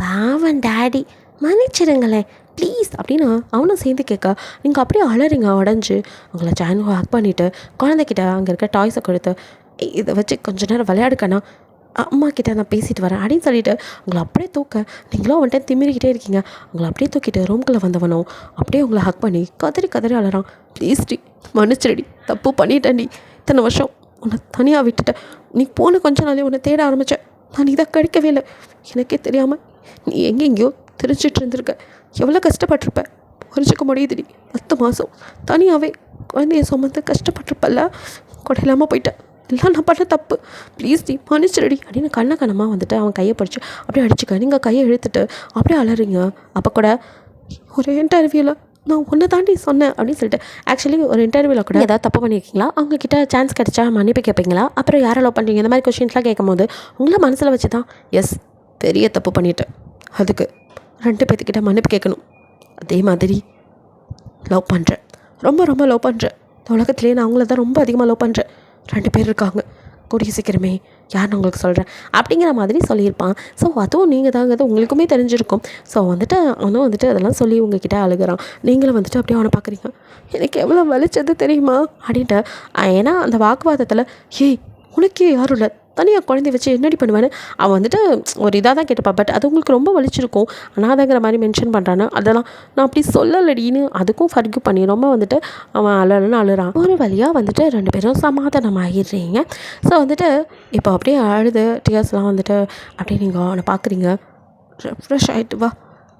பாவன் டேடி மன்னிச்சிடுங்களேன் ப்ளீஸ் அப்படின்னு அவனும் சேர்ந்து கேட்க. நீங்கள் அப்படியே அலறிங்க உடஞ்சி. உங்களை ஷான்ஹோ ஹக் பண்ணிவிட்டு குழந்தைக்கிட்ட அங்கே இருக்க டாய்ஸை கொடுத்து, இதை வச்சு கொஞ்ச நேரம் விளையாடுக்கண்ணா, அம்மா கிட்டே நான் பேசிட்டு வரேன் அப்படின்னு சொல்லிவிட்டு உங்களை அப்படியே தூக்க. நீங்களும் வந்துட்டு திமிரிக்கிட்டே இருக்கீங்க. உங்களை அப்படியே தூக்கிட்டு ரூம்குள்ளே வந்தவனும் அப்படியே உங்களை ஹக் பண்ணி கதறி அலறான். ப்ளீஸ் டி மன்னிச்சிடி, தப்பு பண்ணிட்டேன்டி, இத்தனை வருஷம் உன்னை தனியாக விட்டுட்டேன், நீ போன கொஞ்ச நாளே உன்னை தேட ஆரம்பித்தேன், நான் இதை கிடைக்கவே இல்லை, எனக்கே தெரியாமல் நீ எங்கெங்கேயோ தெரிஞ்சிட்டு இருந்திருக்க, எவ்வளோ கஷ்டப்பட்டிருப்பேன் புரிஞ்சிக்க முடியுதுடி. 10 மாதம் தனியாகவே குழந்தைய சுமந்து கஷ்டப்பட்டிருப்பல்ல, கூட இல்லாமல் போயிட்டேன், எல்லாம் நான் பண்ண தப்பு, ப்ளீஸ் டி மன்னிச்சிருடி அப்படின்னு கண்ணமாக வந்துட்டு அவன் கையை பிடிச்சி அப்படியே அடிச்சுக்க. நீங்கள் கையை இழுத்துட்டு அப்படியே அலறீங்க. அப்போ கூட ஒரு இன்டர்வியூவில் நான் ஒன்றை தாண்டி சொன்னேன் அப்படின்னு சொல்லிட்டு, ஆக்சுவலி ஒரு இன்டர்வியூவில் கூட ஏதாவது தப்பு பண்ணியிருக்கீங்களா, அவங்கக்கிட்ட சான்ஸ் கிடச்சா மன்னிப்பு கேட்பீங்களா, அப்புறம் யாரை லவ் பண்ணுறீங்க, இந்த மாதிரி கொஷின்ஸ்லாம் கேட்கும் போது உங்களை மனசில் வச்சு தான் எஸ் பெரிய தப்பு பண்ணிட்டேன், அதுக்கு 2 பேர்த்துக்கிட்ட மன்னிப்பு கேட்கணும், அதே மாதிரி லவ் பண்ணுறேன், ரொம்ப லவ் பண்ணுறேன், இந்த உலகத்துலேயே நான் அவங்கள தான் ரொம்ப அதிகமாக லவ் பண்ணுறேன், 2 பேர் இருக்காங்க, கூடிய சீக்கிரமே யாருன்னு உங்களுக்கு சொல்கிறேன் அப்படிங்கிற மாதிரி சொல்லியிருப்பான். ஸோ அதுவும் நீங்கள் தாங்கிறது உங்களுக்குமே தெரிஞ்சிருக்கும். ஸோ வந்துட்டு அவனும் வந்துட்டு அதெல்லாம் சொல்லி உங்ககிட்ட அழுகிறான். நீங்களும் வந்துட்டு அப்படியே அவனை பார்க்குறீங்க. எனக்கு எவ்வளோ வலிச்சது தெரியுமா அப்படின்ட்டு. ஏன்னா அந்த வாக்குவாதத்தில் உனக்கே யாரும் இல்லை, தனியாக குழந்தைய வச்சு என்னடி பண்ணுவேன்னு அவன் வந்துட்டு ஒரு இதாக தான் கேட்டுப்பா. பட் அது உங்களுக்கு ரொம்ப வலிச்சிருக்கும், அனாதைங்கிற மாதிரி மென்ஷன் பண்ணுறான்னு. அதெல்லாம் நான் அப்படி சொல்லலடின்னு அதுக்கும் ஃபர்கிவ் பண்ணி ரொம்ப வந்துட்டு அவன் அழன்னு அழுறான். ஒரு வழியாக வந்துட்டு 2 பேரும் சமாதானம் ஆகிடுறீங்க. ஸோ வந்துட்டு இப்போ அப்படியே அழுது டியர்ஸ்லாம் வந்துட்டு அப்படியே நீங்கள் அவனை பார்க்குறீங்க. ரெஃப்ரெஷ் ஆகிட்டு வா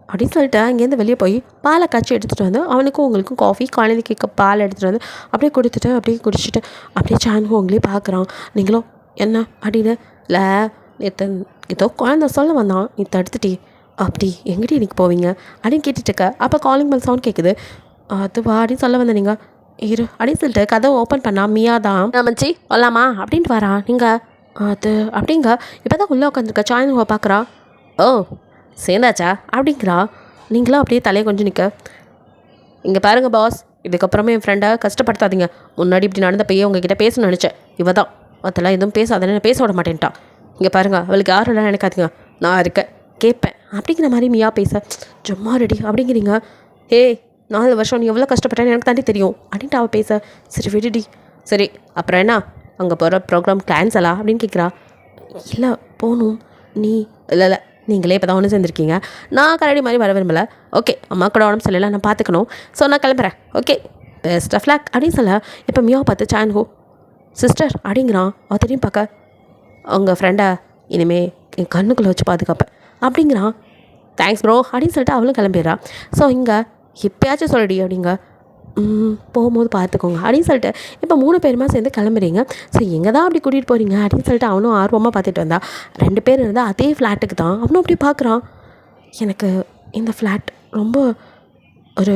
அப்படின்னு சொல்லிட்டு அங்கேருந்து வெளியே போய் பாலை காய்ச்சி எடுத்துகிட்டு வந்து அவனுக்கும் உங்களுக்கும் காஃபி, குழந்தைக்கு பால் எடுத்துகிட்டு வந்து அப்படியே கொடுத்துட்டு அப்படியே குடிச்சிட்டு அப்படியே சாயங்கும் உங்களே பார்க்குறான். நீங்களும் என்ன அப்படின்னு இல்லை நேற்று ஏதோ குழந்தை சொல்ல வந்தான், நீ தடுத்துட்டி, அப்படி எங்கிட்ட இன்றைக்கி போவீங்க அப்படின்னு கேட்டுட்டு இருக்க. அப்போ காலிங் பெல் சவுண்ட் கேட்குது. அது வா அப்படின்னு சொல்ல வந்த நீங்கள் இரு அப்படின்னு சொல்லிட்டு கதவை ஓப்பன் பண்ணா மியா தான். மச்சி வரலாமா அப்படின்ட்டு வரான். நீங்கள் அது அப்படிங்க இப்போ தான் உள்ளே உட்காந்துருக்க சாயங்கும் பார்க்குறா. ஓ சேர்ந்தாச்சா அப்படிங்கிறா. நீங்களும் அப்படியே தலையை கொஞ்சம் நிற்க. இங்கே பாருங்கள் பாஸ், இதுக்கப்புறமே என் ஃப்ரெண்டை கஷ்டப்படுத்தாதீங்க. முன்னாடி இப்படி நடந்த பையன் உங்ககிட்ட பேசணும்னு நினச்சேன். இவ தான் அதெல்லாம் எதுவும் பேசாதேன்னு பேச விட மாட்டேன்ட்டா. இங்கே பாருங்கள், அவளுக்கு யாரும் இல்லை நினைக்காதீங்க, நான் இருக்கேன், கேட்பேன் அப்படிங்கிற மாதிரி மியா பேச. சும்மா ரெடி அப்படிங்கிறீங்க. ஏய் 4 வருஷம் நீ எவ்வளோ கஷ்டப்பட்டேன்னு எனக்கு தாண்டி தெரியும் அப்படின்ட்டு அவள் பேச. சரி விடுடி. சரி அப்புறம் என்ன அங்கே போகிற ப்ரோக்ராம் கேன்சலா அப்படின்னு கேட்குறா. இல்லை போகணும். நீ இல்லை நீங்களே இப்போ தான் ஒன்று சேர்ந்துருக்கீங்க, நான் கரடி மாதிரி வர விரும்பலை. ஓகே அம்மா கூட உடம்பு சொல்லலை, நான் பார்த்துக்கணும். ஸோ நான் கிளம்புறேன். ஓகே பெஸ்ட் ஆஃப் லக் அப்படின்னு சொல்ல. இப்போ மியாவை பார்த்து சாயங்கு சிஸ்டர் அப்படிங்கிறான். அவ தெரியும் பார்க்க அவங்க ஃப்ரெண்டை இனிமேல் என் கண்ணுக்குள்ளே வச்சு பாதுகாப்பேன் அப்படிங்கிறான். தேங்க்ஸ் ப்ரோ அப்படின்னு சொல்லிட்டு அவளும் கிளம்பிடுறா. ஸோ இங்கே எப்பயாச்சும் சொல்லடி அப்படிங்க போகும்போது பார்த்துக்கோங்க அப்படின்னு சொல்லிட்டு இப்போ 3 பேருமா சேர்ந்து கிளம்புறீங்க. ஸோ எங்கே தான் அப்படி கூட்டிகிட்டு போகிறீங்க அப்படின்னு சொல்லிட்டு அவனும் ஆர்வமாக பார்த்துட்டு வந்தா. 2 பேர் இருந்தால் அதே ஃப்ளாட்டுக்கு தான். அவனும் அப்படி பார்க்குறான். எனக்கு இந்த ஃப்ளாட் ரொம்ப ஒரு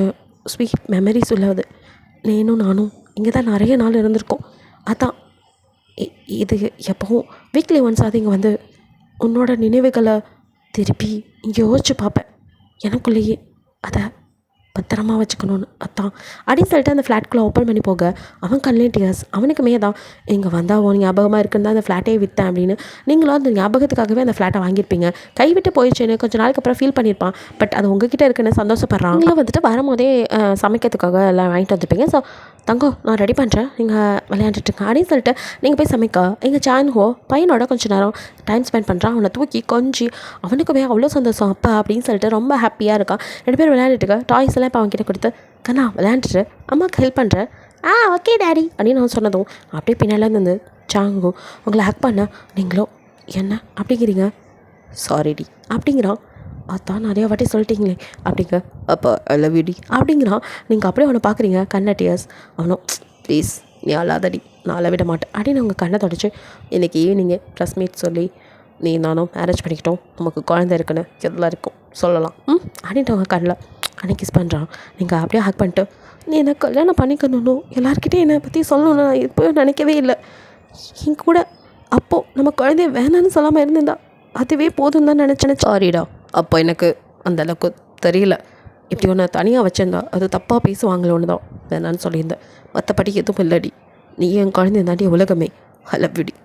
ஸ்வீட் மெமரிஸ் உள்ளது. நானும் இங்கே தான் நிறைய நாள் இருந்திருக்கோம். அதான் இது எப்போவும் வீக்லி ஒன்ஸ் அது இங்கே வந்து உன்னோட நினைவுகளை திருப்பி யோசிச்சு பார்ப்பேன். எனக்குள்ளேயே அதை பத்திரமா வச்சுக்கணும்னு. அதான் அப்படின்னு சொல்லிட்டு அந்த ஃப்ளாட்குள்ளே ஓப்பன் பண்ணி போக அவன் கண்ணிலே டியர்ஸ். அவனுக்குமே தான் இங்கே வந்தால் உன் ஞாபகமாக இருக்குன்னு தான் அந்த ஃப்ளாட்டே விற்றேன் அப்படின்னு. நீங்களும் அந்த ஞாபகத்துக்காகவே அந்த ஃப்ளாட்டை வாங்கியிருப்பீங்க. கைவிட்டு போயிடுச்சுன்னு கொஞ்சம் நாளைக்கு அப்புறம் ஃபீல் பண்ணியிருப்பான். பட் அது உங்ககிட்ட இருக்குன்னு சந்தோஷப்படுறான். நீங்களும் வந்துட்டு வரும்போதே சமைக்கிறதுக்காக எல்லாம் வாங்கிட்டு வந்துருப்பீங்க. ஸோ தங்கம் நான் ரெடி பண்ணுறேன், நீங்கள் விளையாண்டுட்டுருங்க அப்படின்னு சொல்லிட்டு நீங்கள் போய் சமைக்க எங்கள் சாயன்ஹோ பையனோட கொஞ்சம் நேரம் டைம் ஸ்பெண்ட் பண்ணுறான். அவனை தூக்கி கொஞ்சி அவனுக்குமே அவ்வளோ சந்தோஷம் அப்பா அப்படின்னு சொல்லிட்டு ரொம்ப ஹாப்பியாக இருக்கான். 2 பேர் விளையாண்டுட்டுருக்க. டாய்ஸ் எல்லாம் இப்போ அவன்கிட்ட கொடுத்து கண்ணா விளையாண்டுட்டு அம்மாவுக்கு ஹெல்ப் பண்ணுறேன். ஓகே டேடி அப்படின்னு நான் சொன்னதும் அப்படியே பின்னால் இருந்து சாங்கு உங்களை ஹேக் பண்ண. நீங்களும் என்ன அப்படிங்கிறீங்க. சாரிடி அப்படிங்கிறான். அதான் நிறையா வாட்டி சொல்லிட்டீங்களே அப்படிங்க. அப்போ ஐ லவ் யூ டி அப்படிங்கிறான். நீங்கள் அப்படியே அவனை பார்க்குறீங்க கண்ணை டியர்ஸ். அவனும் ப்ளீஸ் நீ அழாதடி, நான் அழ விட மாட்டேன் அப்படின்னு அவங்க கண்ணை தொடச்சி இன்றைக்கி ஈவினிங்கே ப்ரெஸ் மீட் சொல்லி நீ நானும் மேரேஜ் பண்ணிக்கிட்டோம், நமக்கு குழந்தை இருக்குன்னு எல்லாம் இருக்கும் சொல்லலாம் அப்படின்ட்டு அவங்க கண்ணில் அன்னைக்கு கிஸ் பண்ணுறான். நீங்கள் அப்படியே ஹேக் பண்ணிட்டு நீ என்ன கல்யாணம் பண்ணிக்கணும் எல்லாருக்கிட்டே என்னை பற்றி சொல்லணும்னு நான் இப்போ நினைக்கவே இல்லை. என் கூட அப்போது நம்ம குழந்தைய வேணான்னு சொல்லாமல் இருந்திருந்தா அதுவே போதும் தான் நினச்சேன். சாரிடா, அப்போ எனக்கு அந்தளவுக்கு தெரியல. இப்படி ஒன்று தனியாக வச்சுருந்தா அது தப்பாக பேசுவாங்களே ஒன்று தான் வேணான்னு சொல்லியிருந்தேன். மற்றபடி எதுவும் இல்லடி, நீ என் குழந்தைய தாண்டி உலகமே. ஐ லவ் யூ டி,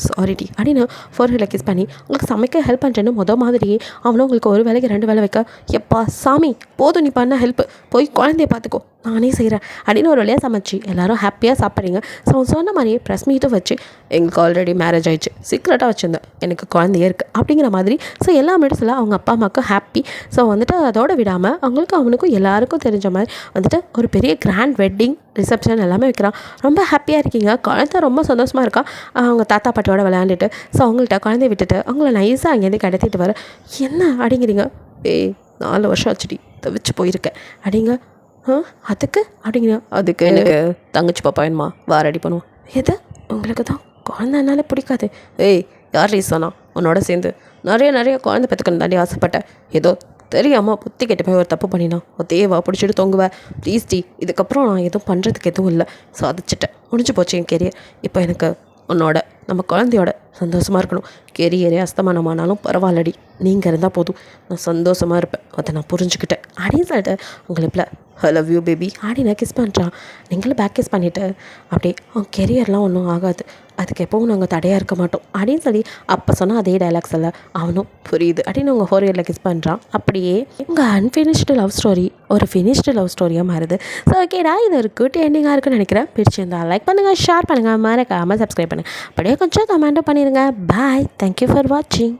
சாரிடி அப்படின்னு ஃபோர்ஹெட்டில் கிஸ் பண்ணி உங்களுக்கு சமைக்க ஹெல்ப் பண்ணுறேன்னு மாதிரியே அவனும் உங்களுக்கு ஒரு வேலைக்கு 2 வேலை வைக்க. எப்பா சாமி போதும் நீ பண்ண ஹெல்ப், போய் குழந்தைய பார்த்துக்கோ நானே செய்கிறேன் அப்படின்னு ஒரு வழியாக சமைச்சு எல்லோரும் ஹாப்பியாக சாப்பிட்றீங்க. ஸோ சொன்ன மாதிரியே ப்ரெஸ் மீட்டும் வச்சு எங்களுக்கு ஆல்ரெடி மேரேஜ் ஆகிடுச்சு, சீக்ரெட்டாக வச்சுருந்தேன், எனக்கு குழந்தையே இருக்குது அப்படிங்கிற மாதிரி. ஸோ எல்லா மினிட்ஸில் அவங்க அப்பா அம்மாவுக்கும் ஹாப்பி. ஸோ வந்துட்டு அதோடு விடாமல் அவனுக்கும் எல்லாருக்கும் தெரிஞ்ச மாதிரி வந்துட்டு ஒரு பெரிய கிராண்ட் வெட்டிங் ரிசப்ஷன் எல்லாமே வைக்கிறான். ரொம்ப ஹாப்பியாக இருக்கீங்க. குழந்தை ரொம்ப சந்தோஷமாக இருக்கா. அவங்க தாத்தா பாட்டியோட விளையாண்டுட்டு ஸோ அவங்கள்ட்ட குழந்தைய விட்டுட்டு அவங்கள நைஸாக அங்கேருந்து கடத்திட்டு வர. என்ன அப்படிங்கிறீங்க. 4 வருஷம் ஆச்சுடி தவிச்சு போயிருக்கேன் அப்படிங்க. அதுக்கு அப்படிங்கிற அதுக்கு எனக்கு தங்கச்சி பாப்பா வேணுமா, ரெடி பண்ணுவோம். எது உங்களுக்கு தான் குழந்தைனாலே பிடிக்காது. யார் ரீசனா உன்னோட சேர்ந்து நிறைய குழந்தை பெற்றுக்கணும் தாண்டி ஆசைப்பட்டேன். ஏதோ தெரியாமல் புத்தி கெட்டு போய் ஒரு தப்பு பண்ணினா தேவா பிடிச்சிட்டு தொங்குவேன். ப்ளீஸ் டி, இதுக்கப்புறம் நான் எதுவும் பண்ணுறதுக்கு எதுவும் இல்லை, சாதிச்சிட்டேன், முடிஞ்சு போச்சு என் கெரியர். இப்போ எனக்கு உன்னோட நம்ம குழந்தையோட சந்தோஷமாக இருக்கணும். கெரியரே அஸ்தமானமானாலும் பரவாயில்லடி, நீங்கள் இருந்தால் போதும், நான் சந்தோஷமாக இருப்பேன், அதை நான் புரிஞ்சுக்கிட்டேன் அப்படின்னு சொல்லிட்டு உங்களுக்கு ஐ லவ் யூ பேபி அப்படின்னு கிஸ் பண்ணுறான். நீங்களும் பேக் கிஸ் பண்ணிவிட்டு அப்படியே அவன் கெரியர்லாம் ஒன்றும் ஆகாது, அதுக்கு எப்போவும் நாங்கள் தடையாக இருக்க மாட்டோம் அப்படின்னு சொல்லி அப்போ சொன்னால் அதே டைலாக்ஸ் எல்லாம் அவனும் புரியுது அப்படின்னு அவங்க ஃபோரியரில் கிஸ் பண்ணுறான். அப்படியே உங்கள் அன்ஃபினிஷ்டு லவ் ஸ்டோரி ஒரு ஃபினிஷ்டு லவ் ஸ்டோரியாக மாறுது. ஸோ ஓகேடா, இது ஒரு குட் எண்டிங்காக இருக்குன்னு நினைக்கிறேன். பிடிச்சிருந்தா லைக் பண்ணுங்கள், ஷேர் பண்ணுங்கள், மறக்காமல் சப்ஸ்கிரைப் பண்ணுங்கள். அப்படியே கொஞ்சம் கமெண்ட்டும் பண்ணி பண்ணிடுங்க. பாய். தேங்க்யூ ஃபார் வாட்சிங்.